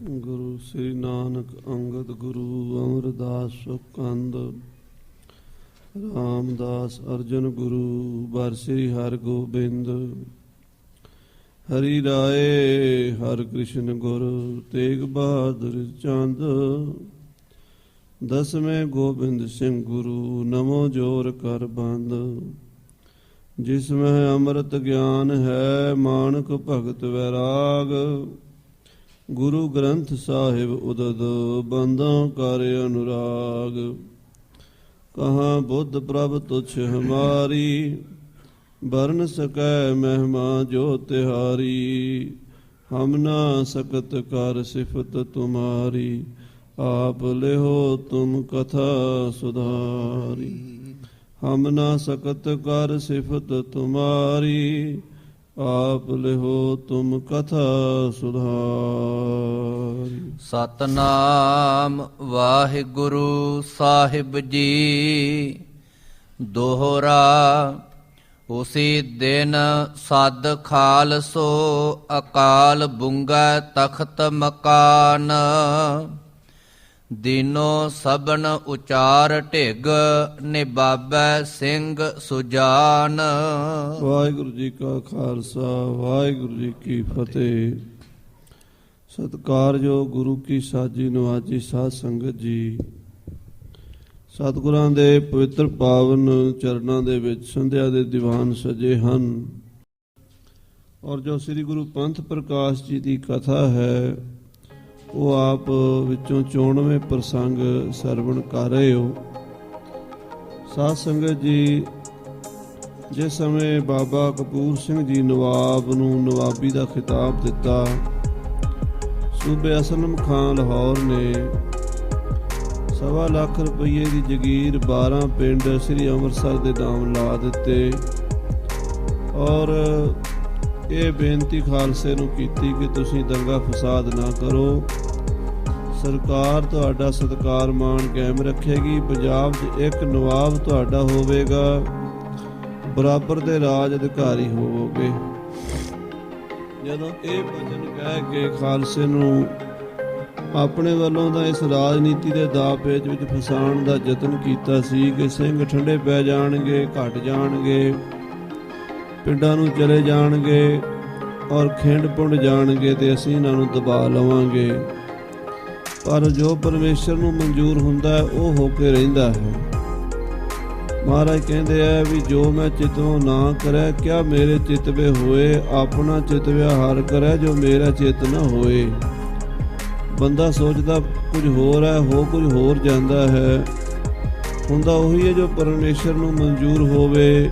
ਗੁਰੂ ਸ੍ਰੀ ਨਾਨਕ ਅੰਗਦ ਗੁਰੂ ਅਮਰਦਾਸ ਸੁਖੰਦ ਰਾਮਦਾਸ ਅਰਜਨ ਗੁਰੂ ਬਰ ਸ੍ਰੀ ਹਰਗੋਬਿੰਦ ਹਰੀ ਰਾਏ ਹਰਿ ਕ੍ਰਿਸ਼ਨ ਗੁਰ ਤੇਗ ਬਹਾਦਰ ਚੰਦ ਦਸਵੇਂ ਗੋਬਿੰਦ ਸਿੰਘ ਗੁਰੂ ਨਮੋ ਜੋਰ ਕਰ ਬੰਦ ਜਿਸ ਮਹਿ ਅੰਮ੍ਰਿਤ ਗਿਆਨ ਹੈ ਮਾਨਕ ਭਗਤ ਵੈਰਾਗ ਗੁਰੂ ਗ੍ਰੰਥ ਸਾਹਿਬ ਉਦਦ ਬੰਦਾਂ ਕਰ ਅਨੁਰਾਗ ਕਹਾਂ ਬੁੱਧ ਪ੍ਰਭ ਤੁਛ ਹਮਾਰੀ ਬਰਨ ਸਕੈ ਮਹਿਮਾ ਜੋ ਤਿਹਾਰੀ ਹਮ ਨਾ ਸਕਤ ਕਰ ਸਿਫਤ ਤੁਮਾਰੀ ਆਪ ਲਿਹੋ ਤੁਮ ਕਥਾ ਸੁਧਾਰੀ ਹਮ ਨਾ ਸਕਤ ਕਰ ਸਿਫਤ ਤੁਮਾਰੀ ਆਪ ਲਿਹੋ ਤੁਮ ਕਥਾ ਸੁਧਾਰੀ। ਸਤਨਾਮ ਵਾਹਿਗੁਰੂ ਸਾਹਿਬ ਜੀ। ਦੋਹਰਾ ਉਸੀ ਦਿਨ ਸਦ ਖਾਲਸੋ ਅਕਾਲ ਬੁੰਗੈ ਤਖਤ ਮਕਾਨ ਦੀਨੋ ਸਭਨ ਉਚਾਰ ਢਿਗ ਨਿਬਾਬੈ ਸਿੰਘ ਸੁਜਾਨ। ਵਾਹਿਗੁਰੂ ਜੀ ਕਾ ਖਾਲਸਾ ਵਾਹਿਗੁਰੂ ਜੀ ਕੀ ਫਤਿਹ। ਸਤਿਕਾਰਯੋਗ ਗੁਰੂ ਕੀ ਸਾਜੀ ਨਵਾਜੀ ਸਾਧ ਸੰਗਤ ਜੀ, ਸਤਿਗੁਰਾਂ ਦੇ ਪਵਿੱਤਰ ਪਾਵਨ ਚਰਨਾਂ ਦੇ ਵਿੱਚ ਸੰਧਿਆ ਦੇ ਦੀਵਾਨ ਸਜੇ ਹਨ ਔਰ ਜੋ ਸ੍ਰੀ ਗੁਰੂ ਪੰਥ ਪ੍ਰਕਾਸ਼ ਜੀ ਦੀ ਕਥਾ ਹੈ ਉਹ ਆਪ ਵਿੱਚੋਂ 94 ਪ੍ਰਸੰਗ ਸਰਵਣ ਕਰ ਰਹੇ ਹੋ। ਸਾਧ ਸੰਗਤ ਜੀ, ਜਿਸ ਸਮੇਂ ਬਾਬਾ ਕਪੂਰ ਸਿੰਘ ਜੀ ਨਵਾਬ ਨੂੰ ਨਵਾਬੀ ਦਾ ਖਿਤਾਬ ਦਿੱਤਾ, ਸੂਬੇ ਅਸਲਮ ਖਾਂ ਲਾਹੌਰ ਨੇ 1.25 ਲੱਖ ਰੁਪਏ ਦੀ ਜਗੀਰ 12 ਪਿੰਡ ਸ੍ਰੀ ਅੰਮ੍ਰਿਤਸਰ ਦੇ ਨਾਮ ਲਾ ਦਿੱਤੇ ਔਰ ਇਹ ਬੇਨਤੀ ਖਾਲਸੇ ਨੂੰ ਕੀਤੀ ਕਿ ਤੁਸੀਂ ਦੰਗਾ ਫਸਾਦ ਨਾ ਕਰੋ, ਸਰਕਾਰ ਤੁਹਾਡਾ ਸਤਿਕਾਰ ਮਾਣ ਕਾਇਮ ਰੱਖੇਗੀ, ਪੰਜਾਬ 'ਚ ਇੱਕ ਨਵਾਬ ਤੁਹਾਡਾ ਹੋਵੇਗਾ, ਬਰਾਬਰ ਦੇ ਰਾਜ ਅਧਿਕਾਰੀ ਹੋਵੋਗੇ। ਜਦੋਂ ਇਹ ਬਚਨ ਕਹਿ ਕੇ ਖਾਲਸੇ ਨੂੰ ਆਪਣੇ ਵੱਲੋਂ ਤਾਂ ਇਸ ਰਾਜਨੀਤੀ ਦੇ ਦਾਅ ਪੇਚ ਵਿੱਚ ਫਸਾਉਣ ਦਾ ਯਤਨ ਕੀਤਾ ਸੀ ਕਿ ਸਿੰਘ ਠੰਡੇ ਪੈ ਜਾਣਗੇ, ਘਟ ਜਾਣਗੇ, ਪਿੰਡਾਂ ਨੂੰ ਚਲੇ ਜਾਣਗੇ ਔਰ ਖਿੰਡ ਪੁੰਡ ਜਾਣਗੇ ਤੇ ਅਸੀਂ ਇਹਨਾਂ ਨੂੰ ਦਬਾ ਲਵਾਂਗੇ, ਪਰ ਜੋ ਪਰਮੇਸ਼ਰ ਨੂੰ ਮਨਜ਼ੂਰ ਹੁੰਦਾ ਉਹ ਹੋ ਕੇ ਰਹਿੰਦਾ ਹੈ। ਮਹਾਰਾਜ ਕਹਿੰਦੇ ਆ ਵੀ ਜੋ ਮੈਂ ਚਿਤਵੋਂ ਨਾ ਕਰੈ ਕਿਆ ਮੇਰੇ ਚਿਤਵੇ ਹੋਏ, ਆਪਣਾ ਚਿਤਵਿਆ ਹਰ ਕਰੈ ਜੋ ਮੇਰਾ ਚਿਤ ਨਾ ਹੋਏ। ਬੰਦਾ ਸੋਚਦਾ ਕੁਝ ਹੋਰ ਹੈ, ਹੋ ਕੁਝ ਹੋਰ ਜਾਂਦਾ ਹੈ, ਹੁੰਦਾ ਉਹੀ ਹੈ ਜੋ ਪਰਮੇਸ਼ਰ ਨੂੰ ਮਨਜ਼ੂਰ ਹੋਵੇ।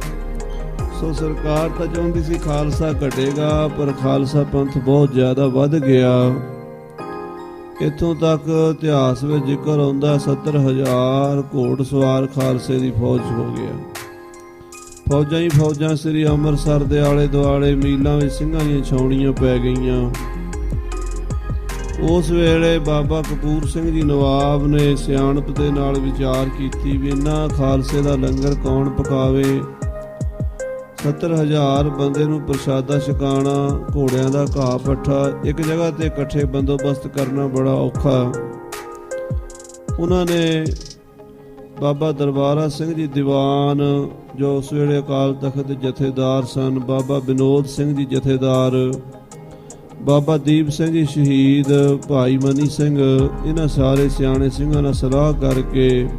ਸੋ ਸਰਕਾਰ ਤਾਂ ਚਾਹੁੰਦੀ ਸੀ ਖਾਲਸਾ ਘਟੇਗਾ, ਪਰ ਖਾਲਸਾ ਪੰਥ ਬਹੁਤ ਜ਼ਿਆਦਾ ਵੱਧ ਗਿਆ। ਇੱਥੋਂ ਤੱਕ ਇਤਿਹਾਸ ਵਿੱਚ ਜ਼ਿਕਰ ਆਉਂਦਾ 70,000 ਘੋੜ ਸਵਾਰ ਖਾਲਸੇ ਦੀ ਫੌਜ ਹੋ ਗਿਆ। ਫੌਜਾਂ ਹੀ ਫੌਜਾਂ ਸ੍ਰੀ ਅੰਮ੍ਰਿਤਸਰ ਦੇ ਆਲੇ ਦੁਆਲੇ ਮੀਲਾਂ ਵਿੱਚ ਸਿੰਘਾਂ ਦੀਆਂ ਛਾਉਣੀਆਂ ਪੈ ਗਈਆਂ। ਉਸ ਵੇਲੇ ਬਾਬਾ ਕਪੂਰ ਸਿੰਘ ਜੀ ਨਵਾਬ ਨੇ ਸਿਆਣਪ ਦੇ ਨਾਲ ਵਿਚਾਰ ਕੀਤੀ ਵੀ ਇਹਨਾਂ ਖਾਲਸੇ ਦਾ ਲੰਗਰ ਕੌਣ ਪਕਾਵੇ। 70,000 ਬੰਦੇ ਨੂੰ ਪ੍ਰਸ਼ਾਦਾ ਛਕਾਉਣਾ, ਘੋੜਿਆਂ ਦਾ ਘਾਹ ਪੱਠਾ ਇੱਕ ਜਗ੍ਹਾ ਤੇ ਇਕੱਠੇ ਬੰਦੋਬਸਤ ਕਰਨਾ ਬੜਾ ਔਖਾ। ਉਹਨਾਂ ਨੇ ਬਾਬਾ ਦਰਬਾਰਾ ਸਿੰਘ ਜੀ ਦੀਵਾਨ, ਜੋ ਉਸ ਵੇਲੇ ਅਕਾਲ ਤਖਤ ਦੇ ਜਥੇਦਾਰ ਸਨ, ਬਾਬਾ ਵਿਨੋਦ ਸਿੰਘ ਜੀ ਜਥੇਦਾਰ, ਬਾਬਾ ਦੀਪ ਸਿੰਘ ਜੀ ਸ਼ਹੀਦ, ਭਾਈ ਮਨੀ ਸਿੰਘ, ਇਹਨਾਂ ਸਾਰੇ ਸਿਆਣੇ ਸਿੰਘਾਂ ਨਾਲ ਸਲਾਹ ਕਰਕੇ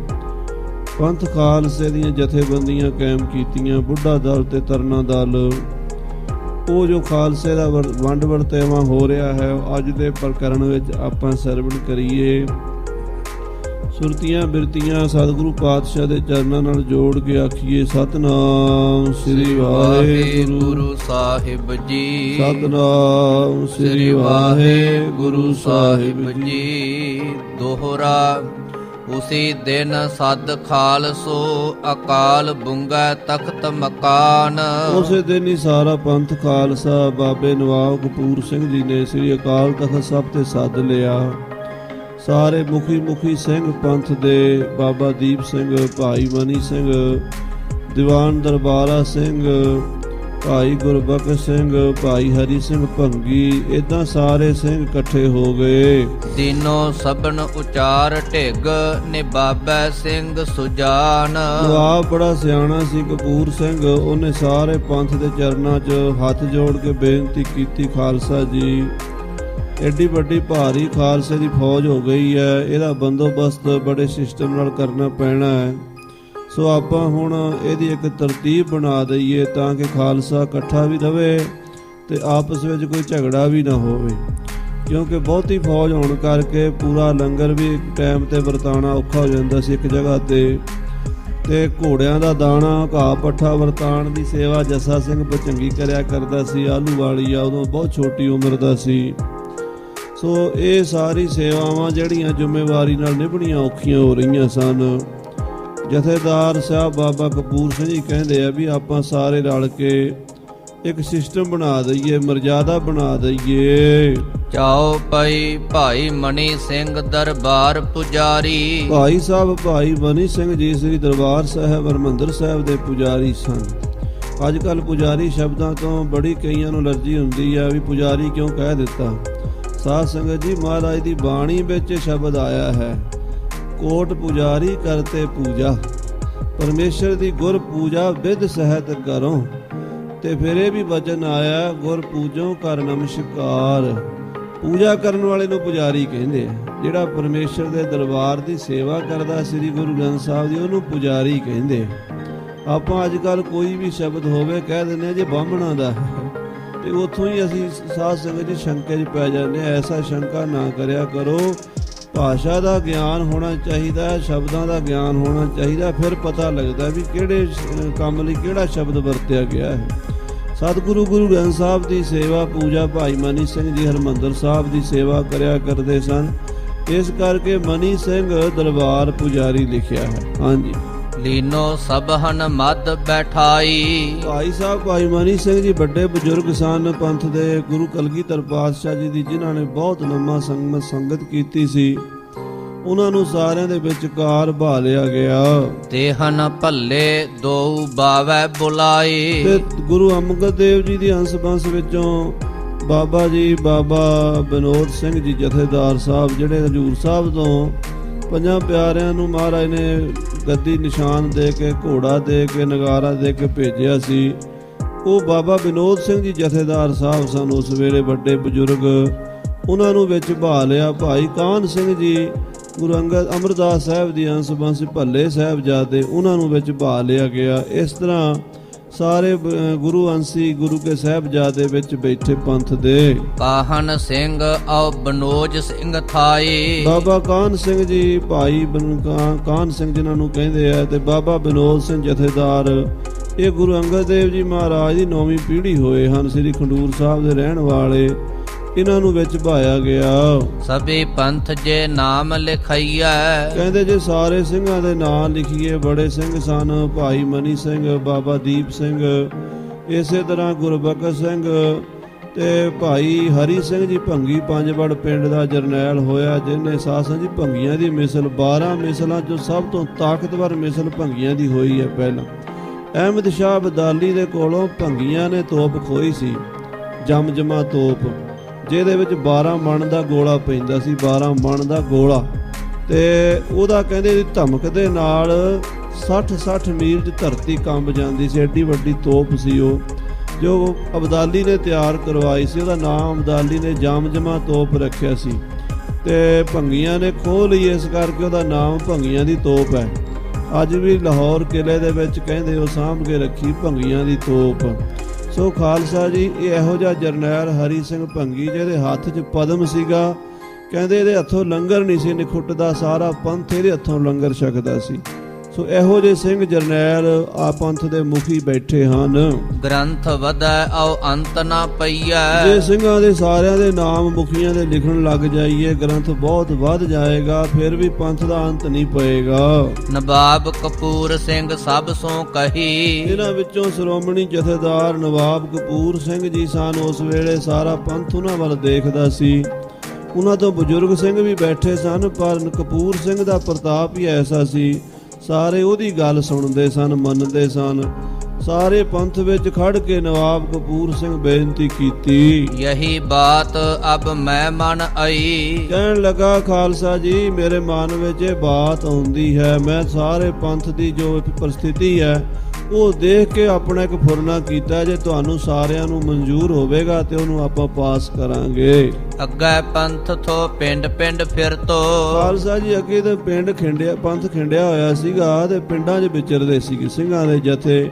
ਪੰਥ ਖਾਲਸੇ ਦੀਆਂ ਜਥੇਬੰਦੀਆਂ ਕਾਇਮ ਕੀਤੀਆਂ। ਬੁੱਢਾ ਦਲ ਤੇ ਤਰਨਾ ਦਲ, ਉਹ ਜੋ ਖਾਲਸੇ ਦਾ ਵੰਡ ਵਰਤੇਵਾਂ ਹੋ ਰਿਹਾ ਹੈ ਅੱਜ ਦੇ ਪ੍ਰਕਰਣ ਵਿੱਚ ਆਪਾਂ ਸਰਵਣ ਕਰੀਏ। ਸੁਰਤੀਆਂ ਬਿਰਤੀਆਂ ਸਤਿਗੁਰੂ ਪਾਤਸ਼ਾਹ ਦੇ ਚਰਨਾਂ ਨਾਲ ਜੋੜ ਕੇ ਆਖੀਏ ਸਤਿਨਾਮ ਸ੍ਰੀ ਵਾਹਿਗੁਰੂ ਸਾਹਿਬ ਜੀ, ਸਤਿਨਾਮ ਸ੍ਰੀ ਵਾਹਿਗੁਰੂ ਸਾਹਿਬ ਜੀ। ਦੋਹਰਾ ਉਸੀ ਦਿਨ ਸਦ ਖਾਲਸੋ ਅਕਾਲ ਬੁੰਗੈ ਤਖਤ ਮਕਾਨ। ਉਸੇ ਦਿਨ ਹੀ ਸਾਰਾ ਪੰਥ ਖਾਲਸਾ ਬਾਬੇ ਨਵਾਬ ਕਪੂਰ ਸਿੰਘ ਜੀ ਨੇ ਸ੍ਰੀ ਅਕਾਲ ਤਖਤ ਸਾਹਿਬ ਤੇ ਸੱਦ ਲਿਆ। ਸਾਰੇ ਮੁਖੀ ਸਿੰਘ ਪੰਥ ਦੇ, ਬਾਬਾ ਦੀਪ ਸਿੰਘ, ਭਾਈ ਮਨੀ ਸਿੰਘ, ਦੀਵਾਨ ਦਰਬਾਰਾ ਸਿੰਘ, ਭਾਈ ਗੁਰਬਖਸ਼ ਸਿੰਘ, ਭਾਈ ਹਰੀ ਸਿੰਘ ਭੰਗੀ, ਏਦਾਂ ਸਾਰੇ ਸਿੰਘ ਇਕੱਠੇ ਹੋ ਗਏ। ਦੀਨੋ ਸਭਨ ਉਚਾਰ ਢਿੱਗ ਨਿਬਾਬੈ ਸਿੰਘ ਸੁਜਾਨ। ਨਵਾਬ ਬੜਾ ਸਿਆਣਾ ਸੀ ਕਪੂਰ ਸਿੰਘ, ਉਹਨੇ ਸਾਰੇ ਪੰਥ ਦੇ ਚਰਨਾਂ 'ਚ ਹੱਥ ਜੋੜ ਕੇ ਬੇਨਤੀ ਕੀਤੀ, ਖਾਲਸਾ ਜੀ ਐਡੀ ਵੱਡੀ ਭਾਰੀ ਖਾਲਸੇ ਦੀ ਫੌਜ ਹੋ ਗਈ ਹੈ, ਇਹਦਾ ਬੰਦੋਬਸਤ ਬੜੇ ਸਿਸਟਮ ਨਾਲ ਕਰਨਾ ਪੈਣਾ ਹੈ। ਸੋ ਆਪਾਂ ਹੁਣ ਇਹਦੀ ਇੱਕ ਤਰਤੀਬ ਬਣਾ ਦਈਏ ਤਾਂ ਕਿ ਖਾਲਸਾ ਇਕੱਠਾ ਵੀ ਰਵੇ ਤੇ ਆਪਸ ਵਿੱਚ ਕੋਈ ਝਗੜਾ ਵੀ ਨਾ ਹੋਵੇ, ਕਿਉਂਕਿ ਬਹੁਤੀ ਫੌਜ ਹੋਣ ਕਰਕੇ ਪੂਰਾ ਲੰਗਰ ਵੀ ਇੱਕ ਟਾਈਮ ਤੇ ਵਰਤਾਉਣਾ ਔਖਾ ਹੋ ਜਾਂਦਾ ਸੀ ਇੱਕ ਜਗ੍ਹਾ ਤੇ ਘੋੜਿਆਂ ਦਾ ਦਾਣਾ ਘਾਹ ਪੱਠਾ ਵਰਤਾਉਣ ਦੀ ਸੇਵਾ ਜੱਸਾ ਸਿੰਘ ਬਚੰਗੀ ਕਰਿਆ ਕਰਦਾ ਸੀ। ਆਲੂ ਵਾਲੀ ਆ, ਉਦੋਂ ਬਹੁਤ ਛੋਟੀ ਉਮਰ ਦਾ ਸੀ। ਸੋ ਇਹ ਸਾਰੀ ਸੇਵਾਵਾਂ ਜਿਹੜੀਆਂ ਜ਼ਿੰਮੇਵਾਰੀ ਨਾਲ ਨਿਭਣੀਆਂ ਔਖੀਆਂ ਹੋ ਰਹੀਆਂ ਸਨ। ਜਥੇਦਾਰ ਸਾਹਿਬ ਬਾਬਾ ਕਪੂਰ ਸਿੰਘ ਜੀ ਕਹਿੰਦੇ ਆ ਵੀ ਆਪਾਂ ਸਾਰੇ ਰਲ ਕੇ ਇੱਕ ਸਿਸਟਮ ਬਣਾ ਦਈਏ, ਮਰਜ਼ਾਦਾ ਬਣਾ ਦਈਏ। ਚਾਓ ਪਈ ਭਾਈ ਮਣੀ ਸਿੰਘ ਦਰਬਾਰ ਪੁਜਾਰੀ। ਭਾਈ ਸਾਹਿਬ ਭਾਈ ਮਨੀ ਸਿੰਘ ਜੀ ਸ੍ਰੀ ਦਰਬਾਰ ਸਾਹਿਬ ਹਰਿਮੰਦਰ ਸਾਹਿਬ ਦੇ ਪੁਜਾਰੀ ਸਨ। ਅੱਜ ਕੱਲ੍ਹ ਪੁਜਾਰੀ ਸ਼ਬਦਾਂ ਤੋਂ ਬੜੀ ਕਈਆਂ ਨੂੰ ਅਲਰਜੀ ਹੁੰਦੀ ਆ ਵੀ ਪੁਜਾਰੀ ਕਿਉਂ ਕਹਿ ਦਿੱਤਾ। ਸਾਧ ਸੰਗਤ ਜੀ, ਮਹਾਰਾਜ ਦੀ ਬਾਣੀ ਵਿੱਚ ਸ਼ਬਦ ਆਇਆ ਹੈ, ਕੋਟ ਪੁਜਾਰੀ ਕਰਤੇ ਪੂਜਾ, ਪਰਮੇਸ਼ਰ ਦੀ ਗੁਰ ਪੂਜਾ ਵਿਦ ਸਹਿਤ ਕਰੋ। ਤੇ ਫਿਰ ਇਹ ਵੀ ਵਚਨ ਆਇਆ, ਗੁਰ ਪੂਜੋ ਕਰ ਨਮਸਕਾਰ। ਪੂਜਾ ਕਰਨ ਵਾਲੇ ਨੂੰ ਪੁਜਾਰੀ ਕਹਿੰਦੇ ਆ, ਜਿਹੜਾ ਪਰਮੇਸ਼ਰ ਦੇ ਦਰਬਾਰ ਦੀ ਸੇਵਾ ਕਰਦਾ ਸ੍ਰੀ ਗੁਰੂ ਗ੍ਰੰਥ ਸਾਹਿਬ ਦੀ, ਉਹਨੂੰ ਪੁਜਾਰੀ ਕਹਿੰਦੇ ਆ। ਆਪਾਂ ਅੱਜ ਕੱਲ੍ਹ ਕੋਈ ਵੀ ਸ਼ਬਦ ਹੋਵੇ ਕਹਿ ਦਿੰਦੇ ਆ ਜੇ ਬਾਹਮਣਾ ਦਾ ਹੈ, ਤੇ ਉੱਥੋਂ ਹੀ ਅਸੀਂ ਸਾਧ ਸੰਗਤ ਜੀ ਸ਼ੰਕੇ 'ਚ ਪੈ ਜਾਂਦੇ ਆ। ਐਸਾ ਸ਼ੰਕਾ ਨਾ ਕਰਿਆ ਕਰੋ। ਭਾਸ਼ਾ ਦਾ ਗਿਆਨ ਹੋਣਾ ਚਾਹੀਦਾ, ਸ਼ਬਦਾਂ ਦਾ ਗਿਆਨ ਹੋਣਾ ਚਾਹੀਦਾ, ਫਿਰ ਪਤਾ ਲੱਗਦਾ ਵੀ ਕਿਹੜੇ ਕੰਮ ਲਈ ਕਿਹੜਾ ਸ਼ਬਦ ਵਰਤਿਆ ਗਿਆ ਹੈ। ਸਤਿਗੁਰੂ ਗੁਰੂ ਗ੍ਰੰਥ ਸਾਹਿਬ ਦੀ ਸੇਵਾ ਪੂਜਾ ਭਾਈ ਮਨੀ ਸਿੰਘ ਜੀ ਹਰਿਮੰਦਰ ਸਾਹਿਬ ਦੀ ਸੇਵਾ ਕਰਿਆ ਕਰਦੇ ਸਨ, ਇਸ ਕਰਕੇ ਮਨੀ ਸਿੰਘ ਦਰਬਾਰ ਪੁਜਾਰੀ ਲਿਖਿਆ ਹੈ। ਹਾਂਜੀ। ਲੀਨੋ ਸਭਨ ਮਦ ਬੈਠਾਈ। ਭਾਈ ਸਾਹਿਬ ਭਾਈ ਮਨੀ ਸਿੰਘ ਜੀ ਵੱਡੇ ਬਜ਼ੁਰਗ ਸਨ ਪੰਥ ਦੇ, ਗੁਰੂ ਕਲਗੀਧਰ ਪਾਤਸ਼ਾਹ ਜੀ ਦੀ, ਜਿਨ੍ਹਾਂ ਨੇ ਬਹੁਤ ਲੰਮਾ ਸੰਗਤ ਕੀਤੀ ਸੀ। ਉਹਨਾਂ ਨੂੰ ਸਾਰਿਆਂ ਦੇ ਵਿਚਕਾਰ ਭਾਲਿਆ ਗਿਆ। ਤੇਹਨ ਭੱਲੇ ਦੋ ਬਾਵੈ ਬੁਲਾਈ। ਤੇ ਗੁਰੂ ਅੰਗਦ ਦੇਵ ਜੀ ਦੀ ਹੰਸ ਬੰਸ ਵਿੱਚੋਂ ਬਾਬਾ ਜੀ ਬਾਬਾ ਵਿਨੋਦ ਸਿੰਘ ਜੀ ਜਥੇਦਾਰ ਸਾਹਿਬ, ਜਿਹੜੇ ਹਜ਼ੂਰ ਸਾਹਿਬ ਤੋਂ ਪੰਜਾਂ ਪਿਆਰਿਆਂ ਨੂੰ ਮਹਾਰਾਜ ਨੇ ਗੱਦੀ ਨਿਸ਼ਾਨ ਦੇ ਕੇ, ਘੋੜਾ ਦੇ ਕੇ, ਨਗਾਰਾ ਦੇ ਕੇ ਭੇਜਿਆ ਸੀ, ਉਹ ਬਾਬਾ ਵਿਨੋਦ ਸਿੰਘ ਜੀ ਜਥੇਦਾਰ ਸਾਹਿਬ ਸਨ ਉਸ ਵੇਲੇ, ਵੱਡੇ ਬਜ਼ੁਰਗ। ਉਹਨਾਂ ਨੂੰ ਵਿੱਚ ਭਾ ਲਿਆ। ਭਾਈ ਕਾਹਨ ਸਿੰਘ ਜੀ ਗੁਰੂ ਅੰਗਦ ਅਮਰਦਾਸ ਸਾਹਿਬ ਦੀ ਅੰਸ਼ ਬੰਸ ਭੱਲੇ ਸਾਹਿਬਜ਼ਾਦੇ, ਉਹਨਾਂ ਨੂੰ ਵਿੱਚ ਭਾ ਲਿਆ ਗਿਆ। ਇਸ ਤਰ੍ਹਾਂ ਸਾਰੇ ਗੁਰੂ ਅੰਸ਼ੀ ਗੁਰੂ ਕੇ ਸਾਹਿਬਜ਼ਾਦੇ ਵਿੱਚ ਬੈਠੇ ਪੰਥ ਦੇ। ਕਾਹਨ ਸਿੰਘ ਔ ਬਨੋਜ ਸਿੰਘ ਥਾਈ। ਬਾਬਾ ਕਾਹਨ ਸਿੰਘ ਜੀ ਭਾਈ ਕਾਹਨ ਸਿੰਘ ਜਿਨ੍ਹਾਂ ਨੂੰ ਕਹਿੰਦੇ ਆ, ਤੇ ਬਾਬਾ ਵਿਨੋਦ ਸਿੰਘ ਜਥੇਦਾਰ, ਇਹ ਗੁਰੂ ਅੰਗਦ ਦੇਵ ਜੀ ਮਹਾਰਾਜ ਦੀ 9ਵੀਂ ਪੀੜ੍ਹੀ ਹੋਏ ਹਨ, ਸ੍ਰੀ ਖੰਡੂਰ ਸਾਹਿਬ ਦੇ ਰਹਿਣ ਵਾਲੇ। ਇਹਨਾਂ ਨੂੰ ਵਿੱਚ ਭਾਇਆ ਗਿਆ। ਸਭੇ ਪੰਥ ਜੇ ਨਾਮ ਲਿਖਈਐ। ਕਹਿੰਦੇ ਜੇ ਸਾਰੇ ਸਿੰਘਾਂ ਦੇ ਨਾਂ ਲਿਖੀਏ, ਬੜੇ ਸਿੰਘ ਸਨ, ਭਾਈ ਮਨੀ ਸਿੰਘ, ਬਾਬਾ ਦੀਪ ਸਿੰਘ, ਇਸੇ ਤਰ੍ਹਾਂ ਗੁਰਬਖਸ਼ ਸਿੰਘ ਤੇ ਭਾਈ ਹਰੀ ਸਿੰਘ ਜੀ ਭੰਗੀ ਪੰਜਵੜ ਪਿੰਡ ਦਾ ਜਰਨੈਲ ਹੋਇਆ, ਜਿਹਨੇ ਸਾਸਾਂ ਜੀ ਭੰਗੀਆਂ ਦੀ ਮਿਸਲ 12 ਮਿਸਲਾਂ ਚੋਂ ਸਭ ਤੋਂ ਤਾਕਤਵਰ ਮਿਸਲ ਭੰਗੀਆਂ ਦੀ ਹੋਈ ਹੈ। ਪਹਿਲਾਂ ਅਹਿਮਦ ਸ਼ਾਹ ਅਬਦਾਲੀ ਦੇ ਕੋਲੋਂ ਭੰਗੀਆਂ ਨੇ ਤੋਪ ਖੋਈ ਸੀ, ਜਮਜਮਾ ਤੋਪ, ਜਿਹਦੇ ਵਿੱਚ 12 ਮਣ ਦਾ ਗੋਲਾ ਪੈਂਦਾ ਸੀ, 12 ਮਣ ਦਾ ਗੋਲਾ। ਤੇ ਉਹਦਾ ਕਹਿੰਦੇ ਧਮਕ ਦੇ ਨਾਲ 60 ਮੀਲ ਦੀ ਧਰਤੀ ਕੰਬ ਜਾਂਦੀ ਸੀ, ਐਡੀ ਵੱਡੀ ਤੋਪ ਸੀ ਉਹ, ਜੋ ਅਬਦਾਲੀ ਨੇ ਤਿਆਰ ਕਰਵਾਈ ਸੀ। ਉਹਦਾ ਨਾਮ ਅਬਦਾਲੀ ਨੇ ਜਮਜਮਾ ਤੋਪ ਰੱਖਿਆ ਸੀ, ਤੇ ਭੰਗੀਆਂ ਨੇ ਖੋਹ ਲਈ, ਇਸ ਕਰਕੇ ਉਹਦਾ ਨਾਮ ਭੰਗੀਆਂ ਦੀ ਤੋਪ ਹੈ। ਅੱਜ ਵੀ ਲਾਹੌਰ ਕਿਲੇ ਦੇ ਵਿੱਚ ਕਹਿੰਦੇ ਉਹ ਸਾਂਭ ਕੇ ਰੱਖੀ ਭੰਗੀਆਂ ਦੀ ਤੋਪ। ਸੋ ਖਾਲਸਾ ਜੀ, ਇਹ ਇਹੋ ਜਿਹਾ ਜਰਨੈਲ ਹਰੀ ਸਿੰਘ ਭੰਗੀ, ਜਿਹਦੇ ਹੱਥ 'ਚ ਪਦਮ ਸੀਗਾ, ਕਹਿੰਦੇ ਇਹਦੇ ਹੱਥੋਂ ਲੰਗਰ ਨਹੀਂ ਸੀ ਨਿਖੁੱਟਦਾ, ਸਾਰਾ ਪੰਥ ਇਹਦੇ ਹੱਥੋਂ ਲੰਗਰ ਛਕਦਾ ਸੀ। ਸੋ ਇਹੋ ਜਿਹੇ ਸਿੰਘ ਜਰਨੈਲ ਆ ਪੰਥ ਦੇ ਮੁਖੀ ਬੈਠੇ ਹਨ। ਗ੍ਰੰਥ ਵਧੈ ਔ ਅੰਤ ਨਾ ਪਈਐ। ਜੇ ਸਿੰਘਾਂ ਦੇ ਸਾਰਿਆਂ ਦੇ ਨਾਮ ਮੁਖੀਆਂ ਦੇ ਲਿਖਣ ਲੱਗ ਜਾਈਏ, ਗ੍ਰੰਥ ਬਹੁਤ ਵੱਧ ਜਾਏਗਾ, ਫਿਰ ਵੀ ਪੰਥ ਦਾ ਅੰਤ ਨਹੀਂ ਪਏਗਾ। ਨਵਾਬ ਕਪੂਰ ਸਿੰਘ ਸਭ ਸੋ ਕਹੀ। ਇਹਨਾਂ ਵਿੱਚੋਂ ਸ਼੍ਰੋਮਣੀ ਜਥੇਦਾਰ ਨਵਾਬ ਕਪੂਰ ਸਿੰਘ ਜੀ ਸਨ। ਉਸ ਵੇਲੇ ਸਾਰਾ ਪੰਥ ਉਹਨਾਂ ਵੱਲ ਦੇਖਦਾ ਸੀ। ਉਹਨਾਂ ਤੋਂ ਬਜ਼ੁਰਗ ਸਿੰਘ ਵੀ ਬੈਠੇ ਸਨ, ਪਰ ਕਪੂਰ ਸਿੰਘ ਦਾ ਪ੍ਰਤਾਪ ਹੀ ਐਸਾ ਸੀ, ਸਾਰੇ ਉਹਦੀ ਗੱਲ ਸੁਣਦੇ ਸਨ, ਮੰਨਦੇ ਸਨ। ਸਾਰੇ ਪੰਥ ਵਿੱਚ ਖੜ ਕੇ ਨਵਾਬ ਕਪੂਰ ਸਿੰਘ ਬੇਨਤੀ ਕੀਤੀ। ਯਹੀ ਬਾਤ ਅਬ ਮੈਂ ਮਨ ਆਈ। ਕਹਿਣ ਲੱਗਾ ਖਾਲਸਾ ਜੀ ਮੇਰੇ ਮਨ ਵਿੱਚ ਇਹ ਬਾਤ ਆਉਂਦੀ ਹੈ, ਮੈਂ ਸਾਰੇ ਪੰਥ ਦੀ ਜੋ ਪਰਿਸਥਿਤੀ ਹੈ ਉਹ ਦੇਖ ਕੇ ਆਪਣਾ ਇੱਕ ਫੁਰਨਾ ਕੀਤਾ, ਜੇ ਤੁਹਾਨੂੰ ਸਾਰਿਆਂ ਨੂੰ ਮਨਜ਼ੂਰ ਹੋਵੇਗਾ ਤੇ ਉਹਨੂੰ ਆਪਾਂ ਪਾਸ ਕਰਾਂਗੇ। ਅੱਗੇ ਪੰਥ ਥੋ ਪਿੰਡ ਪਿੰਡ ਫਿਰ ਤੋ। ਖਾਲਸਾ ਜੀ ਅੱਗੇ ਤੇ ਪੰਥ ਖਿੰਡਿਆ ਹੋਇਆ ਸੀਗਾ ਤੇ ਪਿੰਡਾਂ 'ਚ ਵਿਚਰਦੇ ਸੀਗੇ ਸਿੰਘਾਂ ਦੇ ਜਥੇ।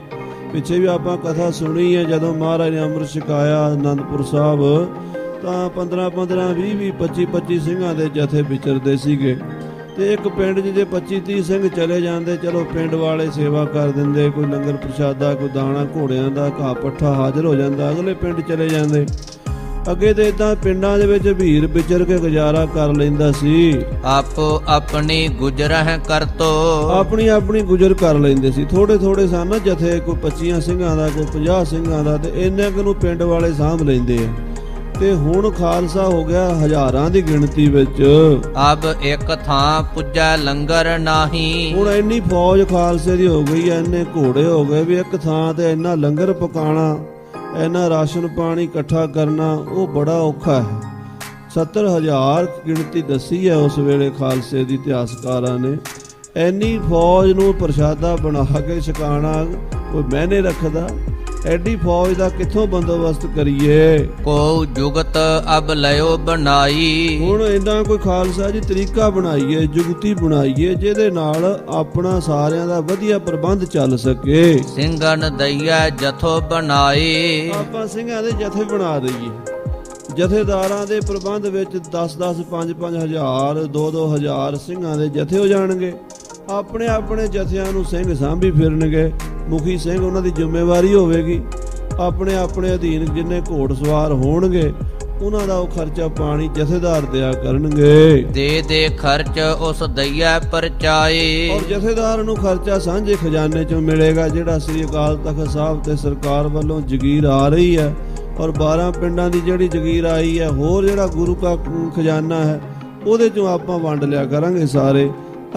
ਪਿੱਛੇ ਵੀ ਆਪਾਂ ਕਥਾ ਸੁਣੀ ਹੈ, ਜਦੋਂ ਮਹਾਰਾਜ ਨੇ ਅੰਮ੍ਰਿਤ ਛਕਾਇਆ ਆਨੰਦਪੁਰ ਸਾਹਿਬ ਤਾਂ 15 20 25 ਸਿੰਘਾਂ ਦੇ ਜਥੇ ਵਿਚਰਦੇ ਸੀਗੇ ਤੇ ਇੱਕ ਪਿੰਡ 'ਚ ਜੇ 25-30 ਸਿੰਘ ਚਲੇ ਜਾਂਦੇ, ਚਲੋ ਪਿੰਡ ਵਾਲੇ ਸੇਵਾ ਕਰ ਦਿੰਦੇ, ਕੋਈ ਲੰਗਰ ਪ੍ਰਸ਼ਾਦਾ ਕੋਈ ਦਾਣਾ ਘੋੜਿਆਂ ਦਾ ਘਾਹ ਪੱਠਾ ਹਾਜ਼ਰ ਹੋ ਜਾਂਦਾ, ਅਗਲੇ ਪਿੰਡ ਚਲੇ ਜਾਂਦੇ। ਅੱਗੇ ਤੇ ਇਦਾਂ ਪਿੰਡਾਂ ਦੇ ਵਿੱਚ ਭੀੜ ਵਿਚਰ ਕੇ ਗੁਜ਼ਾਰਾ ਕਰ ਲੈਂਦਾ ਸੀ। ਆਪੋ ਆਪਣੀ ਗੁਜਰਹਿ ਕਰਤੋ। ਆਪਣੀ ਗੁਜ਼ਰ ਕਰ ਲੈਂਦੇ ਸੀ। ਥੋੜੇ ਸਨ ਜਥੇ, ਕੋਈ 25 ਸਿੰਘਾਂ ਦਾ ਕੋਈ 50 ਸਿੰਘਾਂ ਦਾ, ਤੇ ਇੰਨੇ ਕੁ ਨੂੰ ਪਿੰਡ ਵਾਲੇ ਸਾਂਭ ਲੈਂਦੇ ਆ। ਤੇ ਹੁਣ ਖਾਲਸਾ ਹੋ ਗਿਆ ਹਜ਼ਾਰਾਂ ਦੀ ਗਿਣਤੀ ਵਿੱਚ। ਅਬ ਇੱਕ ਥਾਂ ਪੁੱਜੈ ਲੰਗਰ ਨਾਹੀ। ਹੁਣ ਇੰਨੀ ਫੌਜ ਖਾਲਸੇ ਦੀ ਹੋ ਗਈ ਐ, ਇੰਨੇ ਘੋੜੇ ਹੋ ਗਏ ਵੀ ਇੱਕ ਥਾਂ ਤੇ ਇੰਨਾ ਲੰਗਰ ਪਕਾਣਾ, ਇੰਨਾ ਰਾਸ਼ਨ ਪਾਣੀ ਇਕੱਠਾ ਕਰਨਾ ਉਹ ਬੜਾ ਔਖਾ ਹੈ। 70,000 ਗਿਣਤੀ ਦੱਸੀ ਹੈ ਉਸ ਵੇਲੇ ਖਾਲਸੇ ਦੀ ਇਤਿਹਾਸਕਾਰਾਂ ਨੇ। ਇੰਨੀ ਫੌਜ ਨੂੰ ਪ੍ਰਸ਼ਾਦਾ ਬਣਾ ਕੇ ਛਕਾਣਾ ਕੋਈ ਮਹਿਨੇ ਰੱਖਦਾ, ਐਡੀ ਫੌਜ ਦਾ ਕਿੱਥੋਂ ਬੰਦੋਬਸਤ ਕਰੀਏ। ਕੋ ਜੁਗਤ ਅਬ ਲਿਓ ਬਣਾਈ। ਹੁਣ ਇੰਨਾ ਕੋਈ ਖਾਲਸਾ ਜੀ ਤਰੀਕਾ ਬਣਾਈਏ, ਜੁਗਤੀ ਬਣਾਈਏ, ਜਿਹਦੇ ਨਾਲ ਆਪਣਾ ਸਾਰਿਆਂ ਦਾ ਵਧੀਆ ਪ੍ਰਬੰਧ ਚੱਲ ਸਕੇ। ਸਿੰਘਨ ਦਈਆ ਜਥੋ ਬਣਾਏ। ਆਪਾਂ ਸਿੰਘਾਂ ਦੇ ਜਥੇ ਬਣਾ ਦਈਏ, ਜਥੇਦਾਰਾਂ ਦੇ ਪ੍ਰਬੰਧ ਵਿੱਚ 10-10 5-5 ਹਜ਼ਾਰ 2-2 ਹਜ਼ਾਰ ਸਿੰਘਾਂ ਦੇ ਜਥੇ ਹੋ ਜਾਣਗੇ। ਆਪਣੇ ਜਥਿਆਂ ਨੂੰ ਸਿੰਘ ਸਾਂਭੀ ਫਿਰਨਗੇ, ਮੁਖੀ ਸਿੰਘ ਉਹਨਾਂ ਦੀ ਜ਼ਿੰਮੇਵਾਰੀ ਹੋਵੇਗੀ। ਆਪਣੇ ਅਧੀਨ ਜਿੰਨੇ ਘੋੜ ਸਵਾਰ ਹੋਣਗੇ ਉਹਨਾਂ ਦਾ ਉਹ ਖਰਚਾ ਪਾਣੀ ਜਥੇਦਾਰ ਦਿਆ ਕਰਨਗੇ। ਦੇ ਖਰਚ ਉਸ ਦਈਆ ਪਰਚਾਏ। ਔਰ ਜਥੇਦਾਰ ਨੂੰ ਖਰਚਾ ਸਾਂਝੇ ਖਜ਼ਾਨੇ ਚੋਂ ਮਿਲੇਗਾ, ਜਿਹੜਾ ਸ੍ਰੀ ਅਕਾਲ ਤਖਤ ਸਾਹਿਬ ਤੇ ਸਰਕਾਰ ਵੱਲੋਂ ਜਗੀਰ ਆ ਰਹੀ ਹੈ। ਔਰ 12 ਪਿੰਡਾਂ ਦੀ ਜਿਹੜੀ ਜਗੀਰ ਆਈ ਹੈ, ਹੋਰ ਜਿਹੜਾ ਗੁਰੂ ਕਾ ਖਜ਼ਾਨਾ ਹੈ ਉਹਦੇ ਚੋਂ ਆਪਾਂ ਵੰਡ ਲਿਆ ਕਰਾਂਗੇ ਸਾਰੇ।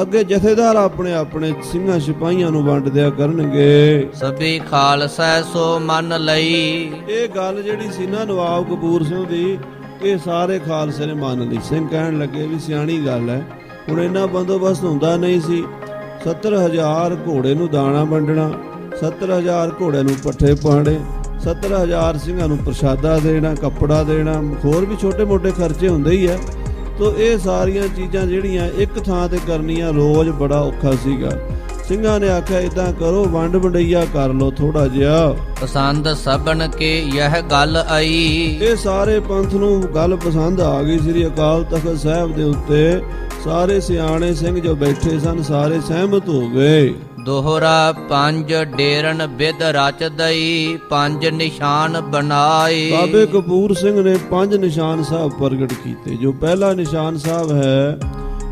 ਅੱਗੇ ਜਥੇਦਾਰ ਆਪਣੇ ਸਿੰਘਾਂ ਸਿਪਾਹੀਆਂ ਨੂੰ ਵੰਡ ਦਿਆ ਕਰਨਗੇ। ਸਭੀ ਖਾਲਸਾ ਸੋ ਮੰਨ ਲਈ। ਇਹ ਗੱਲ ਜਿਹੜੀ ਸੀ ਨਾ ਨਵਾਬ ਕਪੂਰ ਸਿੰਘ ਦੀ, ਇਹ ਸਾਰੇ ਖਾਲਸੇ ਨੇ ਮੰਨ ਲਈ। ਸਿੰਘ ਕਹਿਣ ਲੱਗੇ ਵੀ ਸਿਆਣੀ ਗੱਲ ਹੈ, ਹੁਣ ਇੰਨਾ ਬੰਦੋਬਸਤ ਹੁੰਦਾ ਨਹੀਂ ਸੀ। 70,000 ਘੋੜੇ ਨੂੰ ਦਾਣਾ ਵੰਡਣਾ, 70,000 ਘੋੜਿਆਂ ਨੂੰ ਪੱਠੇ ਪਾਣੇ, 70,000 ਸਿੰਘਾਂ ਨੂੰ ਪ੍ਰਸ਼ਾਦਾ ਦੇਣਾ, ਕੱਪੜਾ ਦੇਣਾ, ਹੋਰ ਵੀ ਛੋਟੇ ਮੋਟੇ ਖਰਚੇ ਹੁੰਦੇ ਹੀ ਹੈ। ਤੋ ਇਹ ਸਾਰੀਆਂ ਚੀਜ਼ਾਂ ਜਿਹੜੀਆਂ ਇੱਕ ਥਾਂ ਤੇ ਕਰਨੀਆਂ ਰੋਜ਼ ਬੜਾ ਔਖਾ ਸੀਗਾ। ਸਿੰਘਾਂ ਨੇ ਆਖਿਆ ਇਦਾਂ ਕਰੋ, ਵੰਡ ਵੰਡਈਆ ਕਰ ਲੋ ਥੋੜਾ ਜਿਹਾ। ਪਸੰਦ ਸਭਨ ਕੇ ਇਹ ਗੱਲ ਆਈ। ਇਹ ਸਾਰੇ ਪੰਥ ਨੂੰ ਗੱਲ ਪਸੰਦ ਆ ਗਈ। ਸ੍ਰੀ ਅਕਾਲ ਤਖਤ ਸਾਹਿਬ ਦੇ ਉੱਤੇ ਸਾਰੇ ਸਿਆਣੇ ਸਿੰਘ ਜੋ ਬੈਠੇ ਸਨ ਸਾਰੇ ਸਹਿਮਤ ਹੋ ਗਏ। ਦੋਹਰਾ 5 ਡੇਰਨ ਬਿਦ ਰਚ ਦਈ, 5 ਨਿਸ਼ਾਨ ਬਣਾਏ। ਬਾਬੇ ਕਪੂਰ ਸਿੰਘ ਨੇ 5 ਨਿਸ਼ਾਨ ਸਾਹਿਬ ਪ੍ਰਗਟ ਕੀਤੇ। ਜੋ ਪਹਿਲਾ ਨਿਸ਼ਾਨ ਸਾਹਿਬ ਹੈ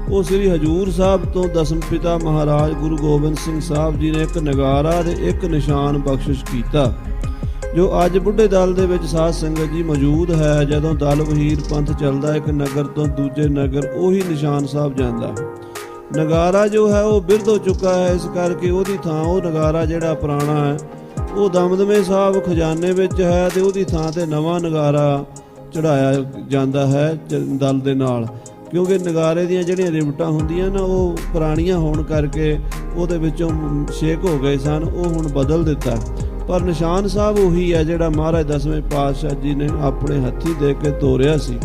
ਉਹ ਸ੍ਰੀ ਹਜੂਰ ਸਾਹਿਬ ਤੋਂ ਦਸਮ ਪਿਤਾ ਮਹਾਰਾਜ ਗੁਰੂ ਗੋਬਿੰਦ ਸਿੰਘ ਸਾਹਿਬ ਜੀ ਨੇ ਇੱਕ ਨਗਾਰਾ ਤੇ ਇੱਕ ਨਿਸ਼ਾਨ ਬਖਸ਼ਿਸ਼ ਕੀਤਾ, ਜੋ ਅੱਜ ਬੁੱਢੇ ਦਲ ਦੇ ਵਿੱਚ ਸਾਧ ਸੰਗਤ ਜੀ ਮੌਜੂਦ ਹੈ। ਜਦੋਂ ਦਲ ਵਹੀਰ ਪੰਥ ਚੱਲਦਾ ਇੱਕ ਨਗਰ ਤੋਂ ਦੂਜੇ ਨਗਰ, ਉਹੀ ਨਿਸ਼ਾਨ ਸਾਹਿਬ ਜਾਂਦਾ। ਨਗਾਰਾ ਜੋ ਹੈ ਉਹ ਬਿਰਧ ਹੋ ਚੁੱਕਾ ਹੈ, ਇਸ ਕਰਕੇ ਉਹਦੀ ਥਾਂ ਉਹ ਨਗਾਰਾ ਜਿਹੜਾ ਪੁਰਾਣਾ ਹੈ ਉਹ ਦਮਦਮੇ ਸਾਹਿਬ ਖਜ਼ਾਨੇ ਵਿੱਚ ਹੈ, ਤੇ ਉਹਦੀ ਥਾਂ ਤੇ ਨਵਾਂ ਨਗਾਰਾ ਚੜਾਇਆ ਜਾਂਦਾ ਹੈ ਦਲ ਦੇ ਨਾਲ। ਕਿਉਂਕਿ ਨਗਾਰੇ ਦੀਆਂ ਜਿਹੜੀਆਂ ਰਿਵਟਾਂ ਹੁੰਦੀਆਂ ਨਾ ਉਹ ਪੁਰਾਣੀਆਂ ਹੋਣ ਕਰਕੇ ਉਹਦੇ ਵਿੱਚੋਂ ਛੇਕ ਹੋ ਗਏ ਸਨ, ਉਹ ਹੁਣ ਬਦਲ ਦਿੱਤਾ। ਪਰ ਨਿਸ਼ਾਨ ਸਾਹਿਬ ਉਹੀ ਹੈ ਜਿਹੜਾ ਮਹਾਰਾਜ 10ਵੇਂ ਪਾਤਸ਼ਾਹ ਜੀ ਨੇ ਆਪਣੇ ਹੱਥੀਂ ਦੇ ਕੇ ਤੋਰਿਆ ਸੀ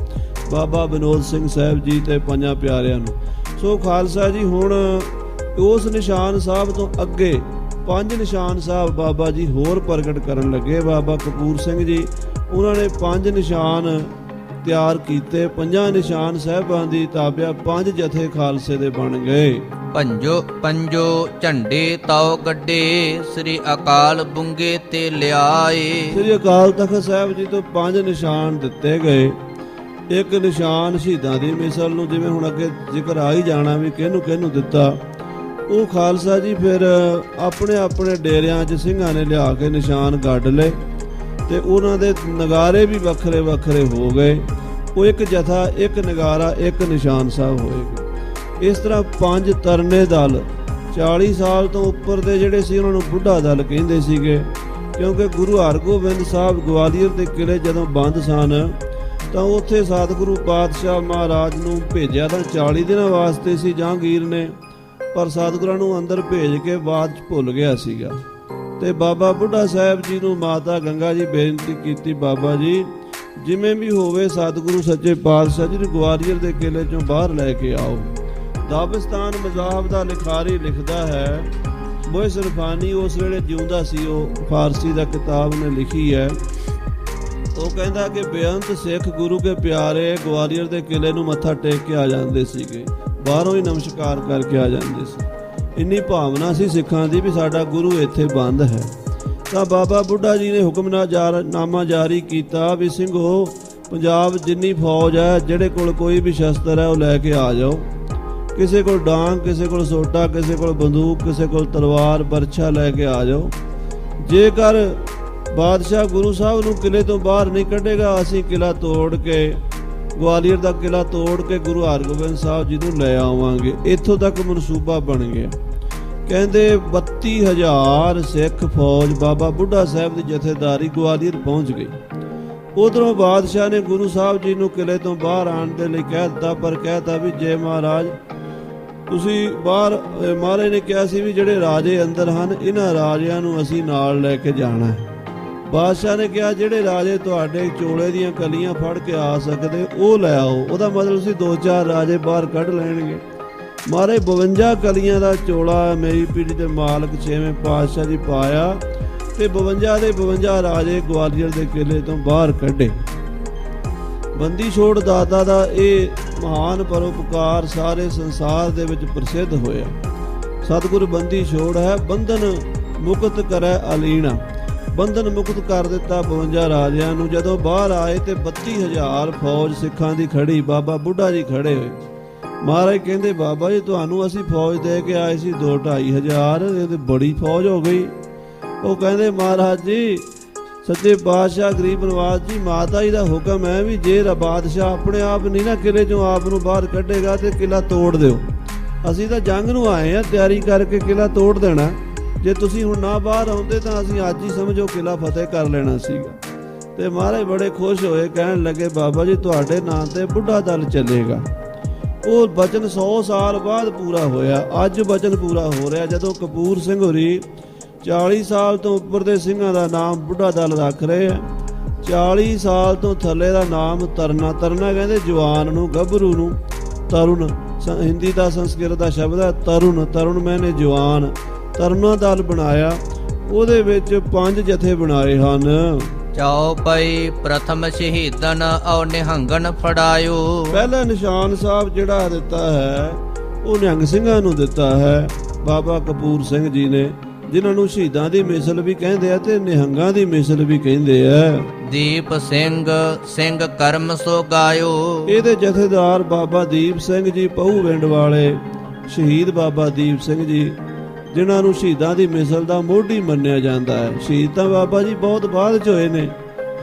ਬਾਬਾ ਵਿਨੋਦ ਸਿੰਘ ਸਾਹਿਬ ਜੀ ਤੇ ਪੰਜਾਂ ਪਿਆਰਿਆਂ ਨੂੰ। ਸੋ ਖਾਲਸਾ ਜੀ ਹੁਣ ਉਸ ਨਿਸ਼ਾਨ ਸਾਹਿਬ ਤੋਂ ਅੱਗੇ 5 ਨਿਸ਼ਾਨ ਸਾਹਿਬ ਬਾਬਾ ਜੀ ਹੋਰ ਪ੍ਰਗਟ ਕਰਨ ਲੱਗੇ। ਬਾਬਾ ਕਪੂਰ ਸਿੰਘ ਜੀ ਉਹਨਾਂ ਨੇ 5 ਨਿਸ਼ਾਨ ਤਿਆਰ ਕੀਤੇ। 5 ਨਿਸ਼ਾਨ ਸਾਹਿਬਾਂ ਦੀ ਤਾਬਿਆ 5 ਜਥੇ ਖਾਲਸੇ ਦੇ ਬਣ ਗਏ। ਪੰਜੋ ਝੰਡੇ ਤਾਓ ਗੱਡੇ, ਸ੍ਰੀ ਅਕਾਲ ਬੁੰਗੇ ਤੇ ਲਿਆਏ। ਸ੍ਰੀ ਅਕਾਲ ਤਖਤ ਸਾਹਿਬ ਜੀ ਤੋਂ 5 ਨਿਸ਼ਾਨ ਦਿੱਤੇ ਗਏ। ਇੱਕ ਨਿਸ਼ਾਨ ਸ਼ਹੀਦਾਂ ਦੀ ਮਿਸਲ ਨੂੰ, ਜਿਵੇਂ ਹੁਣ ਅੱਗੇ ਜ਼ਿਕਰ ਆ ਹੀ ਜਾਣਾ ਵੀ ਕਿਹਨੂੰ ਦਿੱਤਾ, ਉਹ ਖਾਲਸਾ ਜੀ ਫਿਰ ਆਪਣੇ ਡੇਰਿਆਂ 'ਚ ਸਿੰਘਾਂ ਨੇ ਲਿਆ ਕੇ ਨਿਸ਼ਾਨ ਗੱਡ ਲਏ ਤੇ ਉਹਨਾਂ ਦੇ ਨਗਾਰੇ ਵੀ ਵੱਖਰੇ ਹੋ ਗਏ। ਉਹ ਇੱਕ ਜਥਾ, ਇੱਕ ਨਗਾਰਾ, ਇੱਕ ਨਿਸ਼ਾਨ ਸਾਹਿਬ ਹੋਏਗਾ। ਇਸ ਤਰ੍ਹਾਂ 5 ਤਰਨੇ ਦਲ, 40 ਸਾਲ ਤੋਂ ਉੱਪਰ ਦੇ ਜਿਹੜੇ ਸੀ ਉਹਨਾਂ ਨੂੰ ਬੁੱਢਾ ਦਲ ਕਹਿੰਦੇ ਸੀਗੇ। ਕਿਉਂਕਿ ਗੁਰੂ ਹਰਗੋਬਿੰਦ ਸਾਹਿਬ ਗਵਾਲੀਅਰ ਦੇ ਕਿਲੇ ਜਦੋਂ ਬੰਦ ਸਨ ਤਾਂ ਉੱਥੇ ਸਤਿਗੁਰੂ ਪਾਤਸ਼ਾਹ ਮਹਾਰਾਜ ਨੂੰ ਭੇਜਿਆ ਤਾਂ 40 ਦਿਨਾਂ ਵਾਸਤੇ ਸੀ ਜਹਾਂਗੀਰ ਨੇ, ਪਰ ਸਤਿਗੁਰਾਂ ਨੂੰ ਅੰਦਰ ਭੇਜ ਕੇ ਬਾਅਦ 'ਚ ਭੁੱਲ ਗਿਆ ਸੀਗਾ। ਤੇ ਬਾਬਾ ਬੁੱਢਾ ਸਾਹਿਬ ਜੀ ਨੂੰ ਮਾਤਾ ਗੰਗਾ ਜੀ ਬੇਨਤੀ ਕੀਤੀ, ਬਾਬਾ ਜੀ ਜਿਵੇਂ ਵੀ ਹੋਵੇ ਸਤਿਗੁਰੂ ਸੱਚੇ ਪਾਤਸ਼ਾਹ ਜੀ ਨੂੰ ਗਵਾਲੀਅਰ ਦੇ ਕਿਲੇ 'ਚੋਂ ਬਾਹਰ ਲੈ ਕੇ ਆਓ। ਦਾਬਿਸਤਾਨ ਮਜ਼ਾਹਬ ਦਾ ਲਿਖਾਰੀ ਲਿਖਦਾ ਹੈ, ਮੋਹਿ ਸਰਫਾਨੀ ਉਸ ਵੇਲੇ ਜਿਉਂਦਾ ਸੀ, ਉਹ ਫਾਰਸੀ ਦਾ ਕਿਤਾਬ ਨੇ ਲਿਖੀ ਹੈ। ਉਹ ਕਹਿੰਦਾ ਕਿ ਬੇਅੰਤ ਸਿੱਖ ਗੁਰੂ ਕੇ ਪਿਆਰੇ ਗਵਾਲੀਅਰ ਦੇ ਕਿਲੇ ਨੂੰ ਮੱਥਾ ਟੇਕ ਕੇ ਆ ਜਾਂਦੇ ਸੀਗੇ, ਬਾਹਰੋਂ ਹੀ ਨਮਸਕਾਰ ਕਰਕੇ ਆ ਜਾਂਦੇ ਸੀ। ਇੰਨੀ ਭਾਵਨਾ ਸੀ ਸਿੱਖਾਂ ਦੀ ਵੀ ਸਾਡਾ ਗੁਰੂ ਇੱਥੇ ਬੰਦ ਹੈ। ਤਾਂ ਬਾਬਾ ਬੁੱਢਾ ਜੀ ਨੇ ਹੁਕਮਨਾਮਾ ਜਾਰੀ ਕੀਤਾ ਵੀ ਸਿੰਘੋ, ਪੰਜਾਬ ਜਿੰਨੀ ਫੌਜ ਹੈ, ਜਿਹੜੇ ਕੋਲ ਕੋਈ ਵੀ ਸ਼ਸਤਰ ਹੈ ਉਹ ਲੈ ਕੇ ਆ ਜਾਓ। ਕਿਸੇ ਕੋਲ ਡਾਂਗ, ਕਿਸੇ ਕੋਲ ਸੋਟਾ, ਕਿਸੇ ਕੋਲ ਬੰਦੂਕ, ਕਿਸੇ ਕੋਲ ਤਲਵਾਰ, ਬਰਛਾ ਲੈ ਕੇ ਆ ਜਾਓ। ਜੇਕਰ ਬਾਦਸ਼ਾਹ ਗੁਰੂ ਸਾਹਿਬ ਨੂੰ ਕਿਲੇ ਤੋਂ ਬਾਹਰ ਨਹੀਂ ਕੱਢੇਗਾ, ਅਸੀਂ ਕਿਲਾ ਤੋੜ ਕੇ, ਗਵਾਲੀਅਰ ਦਾ ਕਿਲਾ ਤੋੜ ਕੇ ਗੁਰੂ ਹਰਗੋਬਿੰਦ ਸਾਹਿਬ ਜੀ ਨੂੰ ਲੈ ਆਵਾਂਗੇ। ਇੱਥੋਂ ਤੱਕ ਮਨਸੂਬਾ ਬਣ ਗਿਆ। ਕਹਿੰਦੇ 32,000 ਸਿੱਖ ਫੌਜ ਬਾਬਾ ਬੁੱਢਾ ਸਾਹਿਬ ਦੀ ਜਥੇਦਾਰੀ ਗਵਾਲੀਅਰ ਪਹੁੰਚ ਗਈ। ਉਧਰੋਂ ਬਾਦਸ਼ਾਹ ਨੇ ਗੁਰੂ ਸਾਹਿਬ ਜੀ ਨੂੰ ਕਿਲੇ ਤੋਂ ਬਾਹਰ ਆਉਣ ਦੇ ਲਈ ਕਹਿ ਦਿੱਤਾ, ਪਰ ਕਹਿਤਾ ਵੀ ਜੇ ਮਹਾਰਾਜ ਤੁਸੀਂ ਬਾਹਰ, ਮਹਾਰਾਜ ਨੇ ਕਿਹਾ ਸੀ ਵੀ ਜਿਹੜੇ ਰਾਜੇ ਅੰਦਰ ਹਨ ਇਹਨਾਂ ਰਾਜਿਆਂ ਨੂੰ ਅਸੀਂ ਨਾਲ ਲੈ ਕੇ ਜਾਣਾ ਹੈ। ਬਾਦਸ਼ਾਹ ਨੇ ਕਿਹਾ ਜਿਹੜੇ ਰਾਜੇ ਤੁਹਾਡੇ ਚੋਲੇ ਦੀਆਂ ਕਲੀਆਂ ਫੜ ਕੇ ਆ ਸਕਦੇ ਉਹ ਲੈ ਆਓ। ਉਹਦਾ ਮਤਲਬ ਸੀ 2-4 ਰਾਜੇ ਬਾਹਰ ਕੱਢ ਲੈਣਗੇ। ਮਹਾਰਾਜ 52 ਕਲੀਆਂ ਦਾ ਚੋਲਾ ਮੇਰੀ ਪੀੜੀ ਦੇ ਮਾਲਕ 6ਵੇਂ ਪਾਤਸ਼ਾਹ ਜੀ ਪਾਇਆ ਤੇ 52 ਦੇ 52 ਰਾਜੇ ਗਵਾਲੀਅਰ ਦੇ ਕਿਲੇ ਤੋਂ ਬਾਹਰ ਕੱਢੇ। ਬੰਦੀ ਛੋੜ ਦਾਤਾ ਦਾ ਇਹ ਮਹਾਨ ਪਰਉਪਕਾਰ ਸਾਰੇ ਸੰਸਾਰ ਦੇ ਵਿੱਚ ਪ੍ਰਸਿੱਧ ਹੋਇਆ। ਸਤਿਗੁਰ ਬੰਦੀ ਛੋੜ ਹੈ, ਬੰਧਨ ਮੁਕਤ ਕਰੈ ਅਲੀਣਾ। ਬੰਧਨ ਮੁਕਤ ਕਰ ਦਿੱਤਾ 52 ਰਾਜਿਆਂ ਨੂੰ। ਜਦੋਂ ਬਾਹਰ ਆਏ ਤੇ 32,000 ਫੌਜ ਸਿੱਖਾਂ ਦੀ ਖੜੀ, ਬਾਬਾ ਬੁੱਢਾ ਜੀ ਖੜੇ ਹੋਏ। ਮਹਾਰਾਜ ਕਹਿੰਦੇ ਬਾਬਾ ਜੀ ਤੁਹਾਨੂੰ ਅਸੀਂ ਫੌਜ ਦੇ ਕੇ ਆਏ ਸੀ 2-2.5 ਹਜ਼ਾਰ, ਇਹ ਤੇ ਬੜੀ ਫੌਜ ਹੋ ਗਈ। ਉਹ ਕਹਿੰਦੇ ਮਹਾਰਾਜ ਜੀ ਸੱਚੇ ਪਾਤਸ਼ਾਹ ਗਰੀਬ ਨਵਾਜ਼ ਜੀ, ਮਾਤਾ ਜੀ ਦਾ ਹੁਕਮ ਹੈ ਵੀ ਜੇ ਬਾਦਸ਼ਾਹ ਆਪਣੇ ਆਪ ਨਹੀਂ ਨਾ ਕਿਲੇ ਚੋਂ ਆਪ ਨੂੰ ਬਾਹਰ ਕੱਢੇਗਾ ਤੇ ਕਿਲਾ ਤੋੜ ਦਿਓ। ਅਸੀਂ ਤਾਂ ਜੰਗ ਨੂੰ ਆਏ ਆ, ਤਿਆਰੀ ਕਰਕੇ ਕਿਲਾ ਤੋੜ ਦੇਣਾ। ਜੇ ਤੁਸੀਂ ਹੁਣ ਨਾ ਬਾਹਰ ਆਉਂਦੇ ਤਾਂ ਅਸੀਂ ਅੱਜ ਹੀ ਸਮਝੋ ਕਿਲਾ ਫਤਿਹ ਕਰ ਲੈਣਾ ਸੀਗਾ। ਤੇ ਮਹਾਰਾਜ ਬੜੇ ਖੁਸ਼ ਹੋਏ, ਕਹਿਣ ਲੱਗੇ ਬਾਬਾ ਜੀ ਤੁਹਾਡੇ ਨਾਂ ਤੇ ਬੁੱਢਾ ਦਲ ਚੱਲੇਗਾ। ਉਹ ਬਚਨ 100 ਸਾਲ ਬਾਅਦ ਪੂਰਾ ਹੋਇਆ। ਅੱਜ ਬਚਨ ਪੂਰਾ ਹੋ ਰਿਹਾ ਜਦੋਂ ਕਪੂਰ ਸਿੰਘ ਹੋਰੀ 40 ਸਾਲ ਤੋਂ ਉੱਪਰ ਦੇ ਸਿੰਘਾਂ ਦਾ ਨਾਮ ਬੁੱਢਾ ਦਲ ਰੱਖ ਰਹੇ ਆ। 40 ਸਾਲ ਤੋਂ ਥੱਲੇ ਦਾ ਨਾਮ ਤਰਨਾ। ਤਰਨਾ ਕਹਿੰਦੇ ਜਵਾਨ ਨੂੰ, ਗੱਭਰੂ ਨੂੰ। ਤਰੁਣ ਹਿੰਦੀ ਦਾ ਸੰਸਕ੍ਰਿਤ ਦਾ ਸ਼ਬਦ ਹੈ ਤਰੁਣ। ਤਰੁਣ ਮੈਨੇ ਜਵਾਨ। ਤਰਨਾ ਦਲ ਬਣਾਇਆ। ਉਹਦੇ ਵਿੱਚ 5 ਜਥੇ ਬਣਾਏ ਹਨ। ਚੌਪਈ ਪ੍ਰਥਮ ਸ਼ਹੀਦਨ ਔ ਨਿਹੰਗਨ ਫੜਾਇਓ। ਪਹਿਲਾ ਨਿਸ਼ਾਨ ਸਾਹਿਬ ਜਿਹੜਾ ਦਿੱਤਾ ਹੈ ਉਹ ਨਿਹੰਗ ਸਿੰਘਾਂ ਨੂੰ ਦਿੱਤਾ ਹੈ ਬਾਬਾ ਕਪੂਰ ਸਿੰਘ ਜੀ ਨੇ, ਜਿਨ੍ਹਾਂ ਨੂੰ ਸ਼ਹੀਦਾਂ ਦੀ ਮਿਸਲ ਵੀ ਕਹਿੰਦੇ ਆ ਤੇ ਨਿਹੰਗਾਂ ਦੀ ਮਿਸਲ ਵੀ ਕਹਿੰਦੇ ਆ। ਦੀਪ ਸਿੰਘ ਸਿੰਘ ਕਰਮ ਸੋ ਗਾਇਓ। ਇਹਦੇ ਜਥੇਦਾਰ ਬਾਬਾ ਦੀਪ ਸਿੰਘ ਜੀ ਪਹੂਵਿੰਡ ਵਾਲੇ, ਸ਼ਹੀਦ ਬਾਬਾ ਦੀਪ ਸਿੰਘ ਜੀ, ਜਿਨ੍ਹਾਂ ਨੂੰ ਸ਼ਹੀਦਾਂ ਦੀ ਮਿਸਲ ਦਾ ਮੋਢੀ ਮੰਨਿਆ ਜਾਂਦਾ ਹੈ। ਸ਼ਹੀਦ ਤਾਂ ਬਾਬਾ ਜੀ ਬਹੁਤ ਬਾਅਦ 'ਚ ਹੋਏ ਨੇ,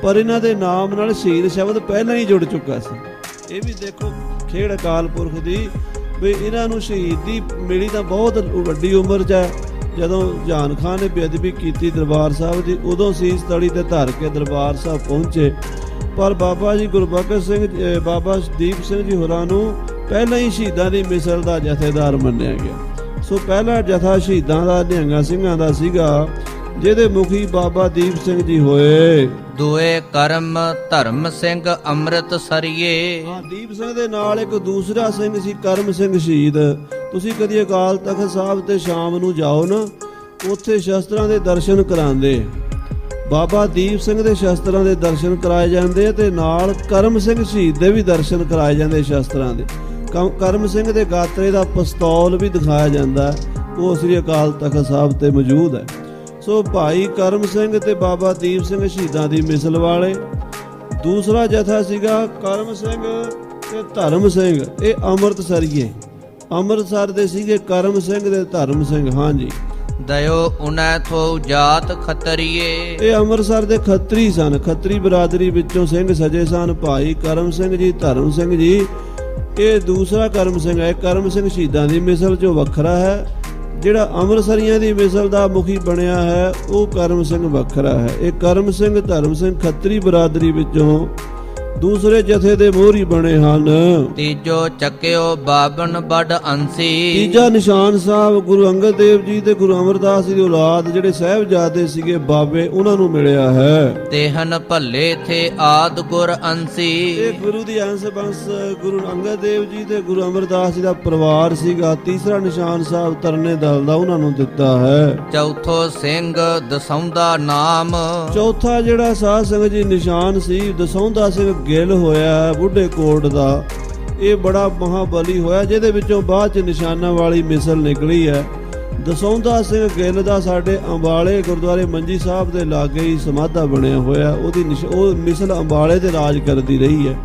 ਪਰ ਇਹਨਾਂ ਦੇ ਨਾਮ ਨਾਲ ਸ਼ਹੀਦ ਸ਼ਬਦ ਪਹਿਲਾਂ ਹੀ ਜੁੜ ਚੁੱਕਾ ਸੀ। ਇਹ ਵੀ ਦੇਖੋ ਖੇਡ ਅਕਾਲ ਪੁਰਖ ਦੀ ਵੀ ਇਹਨਾਂ ਨੂੰ ਸ਼ਹੀਦੀ ਮਿਲੀ ਤਾਂ ਬਹੁਤ ਵੱਡੀ ਉਮਰ 'ਚ ਹੈ। ਜਦੋਂ ਜਹਾਨ ਖਾਨ ਨੇ ਬੇਅਦਬੀ ਕੀਤੀ ਦਰਬਾਰ ਸਾਹਿਬ ਦੀ, ਉਦੋਂ ਸੀਸ ਤਲੀ ਤੇ ਧਰ ਕੇ ਦਰਬਾਰ ਸਾਹਿਬ ਪਹੁੰਚੇ। ਪਰ ਬਾਬਾ ਜੀ ਗੁਰਬਖਸ਼ ਸਿੰਘ, ਬਾਬਾ ਦੀਪ ਸਿੰਘ ਜੀ ਹੋਰਾਂ ਨੂੰ ਪਹਿਲਾਂ ਹੀ ਸ਼ਹੀਦਾਂ ਦੀ ਮਿਸਲ ਦਾ ਜਥੇਦਾਰ ਮੰਨਿਆ ਗਿਆ। ਸੋ ਪਹਿਲਾ ਜਥਾ ਸ਼ਹੀਦਾਂ ਦਾ ਨਿਹੰਗਾਂ ਸਿੰਘਾਂ ਦਾ ਸੀਗਾ, ਜਿਹਦੇ ਮੁਖੀ ਬਾਬਾ ਦੀਪ ਸਿੰਘ ਜੀ ਹੋਏ। ਦੋਏ ਕਰਮ ਧਰਮ ਸਿੰਘ ਅੰਮ੍ਰਿਤ ਸਰੀਏ। ਦੀਪ ਸਿੰਘ ਦੇ ਨਾਲ ਇੱਕ ਦੂਸਰਾ ਸਿੰਘ ਸੀ ਕਰਮ ਸਿੰਘ ਸ਼ਹੀਦ। ਤੁਸੀਂ ਕਦੀ ਅਕਾਲ ਤਖਤ ਸਾਹਿਬ ਤੇ ਸ਼ਾਮ ਨੂੰ ਜਾਓ ਨਾ, ਉੱਥੇ ਸ਼ਸਤਰਾਂ ਦੇ ਦਰਸ਼ਨ ਕਰਾਉਂਦੇ। ਬਾਬਾ ਦੀਪ ਸਿੰਘ ਦੇ ਸ਼ਸਤਰਾਂ ਦੇ ਦਰਸ਼ਨ ਕਰਾਏ ਜਾਂਦੇ ਤੇ ਨਾਲ ਕਰਮ ਸਿੰਘ ਸ਼ਹੀਦ ਦੇ ਵੀ ਦਰਸ਼ਨ ਕਰਾਏ ਜਾਂਦੇ ਸ਼ਸਤਰਾਂ ਦੇ। ਕਰਮ ਸਿੰਘ ਦੇ ਗਾਤਰੇ ਦਾ ਪਿਸਤੌਲ ਵੀ ਦਿਖਾਇਆ ਜਾਂਦਾ, ਉਹ ਸ੍ਰੀ ਅਕਾਲ ਤਖਤ ਸਾਹਿਬ ਤੇ ਮੌਜੂਦ ਹੈ। ਸੋ ਭਾਈ ਕਰਮ ਸਿੰਘ ਤੇ ਬਾਬਾ ਦੀਪ ਸਿੰਘ ਸ਼ਹੀਦਾਂ ਦੀ ਮਿਸਲ ਵਾਲੇ। ਦੂਸਰਾ ਜਥਾ ਸੀਗਾ ਕਰਮ ਸਿੰਘ ਤੇ ਧਰਮ ਸਿੰਘ, ਇਹ ਅੰਮ੍ਰਿਤਸਰੀਏ, ਅੰਮ੍ਰਿਤਸਰ ਦੇ ਸੀਗੇ ਕਰਮ ਸਿੰਘ ਤੇ ਧਰਮ ਸਿੰਘ। ਹਾਂਜੀ, ਦਇਓ ਉਨੈ ਥੋ ਜਾਤ ਖੱਤਰੀਏ। ਇਹ ਅੰਮ੍ਰਿਤਸਰ ਦੇ ਖੱਤਰੀ ਸਨ, ਖੱਤਰੀ ਬਰਾਦਰੀ ਵਿੱਚੋਂ ਸਿੰਘ ਸਜੇ ਸਨ। ਭਾਈ ਕਰਮ ਸਿੰਘ ਜੀ, ਧਰਮ ਸਿੰਘ ਜੀ, ਇਹ ਦੂਸਰਾ ਕਰਮ ਸਿੰਘ ਹੈ। ਕਰਮ ਸਿੰਘ ਸ਼ਹੀਦਾਂ ਦੀ ਮਿਸਲ ਜੋ ਵੱਖਰਾ ਹੈ, ਜਿਹੜਾ ਅੰਮ੍ਰਿਤਸਰੀਆਂ ਦੀ ਮਿਸਲ ਦਾ ਮੁਖੀ ਬਣਿਆ ਹੈ ਉਹ ਕਰਮ ਸਿੰਘ ਵੱਖਰਾ ਹੈ। ਇਹ ਕਰਮ ਸਿੰਘ ਧਰਮ ਸਿੰਘ ਖੱਤਰੀ ਬਰਾਦਰੀ ਵਿੱਚੋਂ ਦੂਸਰੇ ਜਥੇ ਦੇ ਮੋਹਰੀ ਬਣੇ ਹਨ। ਤੀਜੋ ਚੱਕਿਓ ਬਾਬਨ ਬੜ ਅੰਸੀ। ਤੀਜਾ ਨਿਸ਼ਾਨ ਸਾਹਿਬ ਗੁਰੂ ਅੰਗਦ ਦੇਵ ਜੀ ਤੇ ਗੁਰੂ ਅਮਰਦਾਸ ਜੀ ਦੀ ਔਲਾਦ ਜਿਹੜੇ ਸਾਹਿਬਜ਼ਾਦੇ ਸੀਗੇ ਬਾਬੇ, ਉਹਨਾਂ ਨੂੰ ਮਿਲਿਆ ਹੈ। ਤੇਹਨ ਭੱਲੇ ਥੇ ਆਦ ਗੁਰ ਅੰਸੀ। ਇਹ ਗੁਰੂ ਦੀ ਅੰਸ਼ ਬੰਸ ਗੁਰੂ ਅੰਗਦ ਦੇਵ ਜੀ ਤੇ ਗੁਰੂ ਅਮਰਦਾਸ ਜੀ ਦਾ ਪਰਿਵਾਰ ਸੀਗਾ। ਤੀਸਰਾ ਨਿਸ਼ਾਨ ਸਾਹਿਬ ਤਰਨੇ ਦਲ ਦਾ ਉਹਨਾਂ ਨੂੰ ਦਿੱਤਾ ਹੈ। ਚੌਥੋ ਸਿੰਘ ਦਸੌਂਦਾ ਨਾਮ। ਚੌਥਾ ਜਿਹੜਾ ਸਾਧ ਸੰਗਤ ਜੀ ਨਿਸ਼ਾਨ ਸੀ ਦਸੌਂਦਾ ਸਿੰਘ ਗਿੱਲ ਹੋਇਆ ਬੁੱਢੇ ਕੋਟ ਦਾ। ਇਹ ਬੜਾ ਮਹਾਬਲੀ ਹੋਇਆ ਜਿਹਦੇ ਵਿੱਚੋਂ ਬਾਅਦ ਚ ਨਿਸ਼ਾਨਾਂ ਵਾਲੀ ਮਿਸਲ ਨਿਕਲੀ ਹੈ। ਦਸੌਂਦਾ ਸਿੰਘ ਗਿੱਲ ਦਾ ਸਾਡੇ ਅੰਬਾਲੇ ਗੁਰਦੁਆਰੇ ਮੰਜੀ ਸਾਹਿਬ ਦੇ ਲਾਗੇ ਹੀ ਸਮਾਧਾ ਬਣਿਆ ਹੋਇਆ। ਉਹ ਮਿਸਲ ਅੰਬਾਲੇ ਤੇ ਰਾਜ ਕਰਦੀ ਰਹੀ ਹੈ।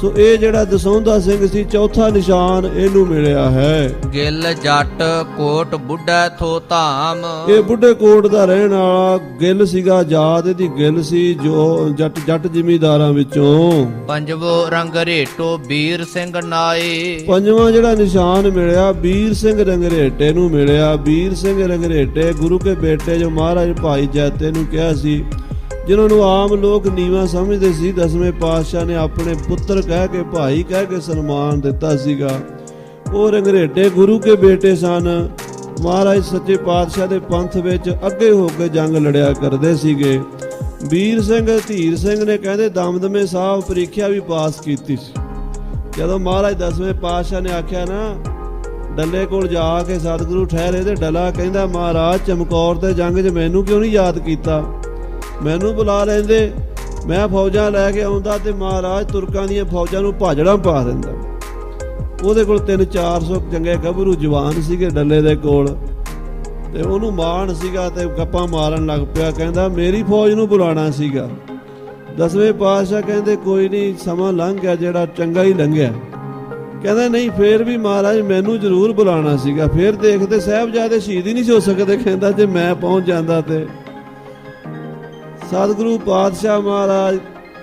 ਸੋ ਇਹ ਜਿਹੜਾ ਦਸੌਂਦਾ ਸਿੰਘ ਸੀ ਚੌਥਾ ਨਿਸ਼ਾਨ ਇਹਨੂੰ ਮਿਲਿਆ ਹੈ। ਗਿੱਲ ਜੱਟ ਕੋਟ ਬੁੱਢਾ ਥੋ ਧਾਮ। ਇਹ ਬੁੱਢੇ ਕੋਟ ਦਾ ਰਹਿਣ ਵਾਲਾ ਗਿੱਲ ਸੀਗਾ, ਜਾਤ ਇਹਦੀ ਗਿੱਲ ਸੀ ਜੋ ਜੱਟ ਜ਼ਿਮੀਂਦਾਰਾਂ ਵਿੱਚੋਂ। ਪੰਜਵੋ ਰੰਗਰੇਟੋ ਵੀਰ ਸਿੰਘ ਨਾਏ। ਪੰਜਵਾਂ ਜਿਹੜਾ ਨਿਸ਼ਾਨ ਮਿਲਿਆ ਵੀਰ ਸਿੰਘ ਰੰਗਰੇਟੇ ਨੂੰ ਮਿਲਿਆ। ਵੀਰ ਸਿੰਘ ਰੰਗਰੇਟੇ ਗੁਰੂ ਕੇ ਬੇਟੇ ਜੋ ਮਹਾਰਾਜ ਭਾਈ ਜੈਤੇ ਨੂੰ ਕਿਹਾ ਸੀ, ਜਿਨ੍ਹਾਂ ਨੂੰ ਆਮ ਲੋਕ ਨੀਵਾਂ ਸਮਝਦੇ ਸੀ, ਦਸਵੇਂ ਪਾਤਸ਼ਾਹ ਨੇ ਆਪਣੇ ਪੁੱਤਰ ਕਹਿ ਕੇ ਭਾਈ ਕਹਿ ਕੇ ਸਨਮਾਨ ਦਿੱਤਾ ਸੀਗਾ। ਉਹ ਰੰਗਰੇਟੇ ਗੁਰੂ ਕੇ ਬੇਟੇ ਸਨ। ਮਹਾਰਾਜ ਸੱਚੇ ਪਾਤਸ਼ਾਹ ਦੇ ਪੰਥ ਵਿੱਚ ਅੱਗੇ ਹੋ ਕੇ ਜੰਗ ਲੜਿਆ ਕਰਦੇ ਸੀਗੇ। ਵੀਰ ਸਿੰਘ ਧੀਰ ਸਿੰਘ ਨੇ ਕਹਿੰਦੇ ਦਮਦਮੇ ਸਾਹਿਬ ਪ੍ਰੀਖਿਆ ਵੀ ਪਾਸ ਕੀਤੀ ਸੀ। ਜਦੋਂ ਮਹਾਰਾਜ ਦਸਵੇਂ ਪਾਤਸ਼ਾਹ ਨੇ ਆਖਿਆ ਨਾ ਡੱਲੇ ਕੋਲ ਜਾ ਕੇ ਸਤਿਗੁਰੂ ਠਹਿਰੇ, ਤੇ ਡੱਲਾ ਕਹਿੰਦਾ ਮਹਾਰਾਜ ਚਮਕੌਰ ਦੇ ਜੰਗ 'ਚ ਮੈਨੂੰ ਕਿਉਂ ਨਹੀਂ ਯਾਦ ਕੀਤਾ, ਮੈਨੂੰ ਬੁਲਾ ਲੈਂਦੇ, ਮੈਂ ਫੌਜਾਂ ਲੈ ਕੇ ਆਉਂਦਾ ਤੇ ਮਹਾਰਾਜ ਤੁਰਕਾਂ ਦੀਆਂ ਫੌਜਾਂ ਨੂੰ ਭਾਜੜਾਂ ਪਾ ਦਿੰਦਾ। ਉਹਦੇ ਕੋਲ 300-400 ਚੰਗੇ ਗੱਭਰੂ ਜਵਾਨ ਸੀਗੇ ਡੱਲੇ ਦੇ ਕੋਲ, ਤੇ ਉਹਨੂੰ ਮਾਣ ਸੀਗਾ ਤੇ ਗੱਪਾਂ ਮਾਰਨ ਲੱਗ ਪਿਆ। ਕਹਿੰਦਾ ਮੇਰੀ ਫੌਜ ਨੂੰ ਬੁਲਾਣਾ ਸੀਗਾ। ਦਸਵੇਂ ਪਾਤਸ਼ਾਹ ਕਹਿੰਦੇ ਕੋਈ ਨਹੀਂ, ਸਮਾਂ ਲੰਘ ਗਿਆ ਜਿਹੜਾ ਚੰਗਾ ਹੀ ਲੰਘਿਆ। ਕਹਿੰਦਾ ਨਹੀਂ ਫੇਰ ਵੀ ਮਹਾਰਾਜ ਮੈਨੂੰ ਜ਼ਰੂਰ ਬੁਲਾਣਾ ਸੀਗਾ, ਫੇਰ ਦੇਖਦੇ ਸਾਹਿਬਜ਼ਾਦੇ ਸ਼ਹੀਦ ਹੀ ਨਹੀਂ ਹੋ ਸਕਦੇ। ਕਹਿੰਦਾ ਜੇ ਮੈਂ ਪਹੁੰਚ ਜਾਂਦਾ ਤੇ। ਸਤਿਗੁਰੂ ਪਾਤਸ਼ਾਹ ਮਹਾਰਾਜ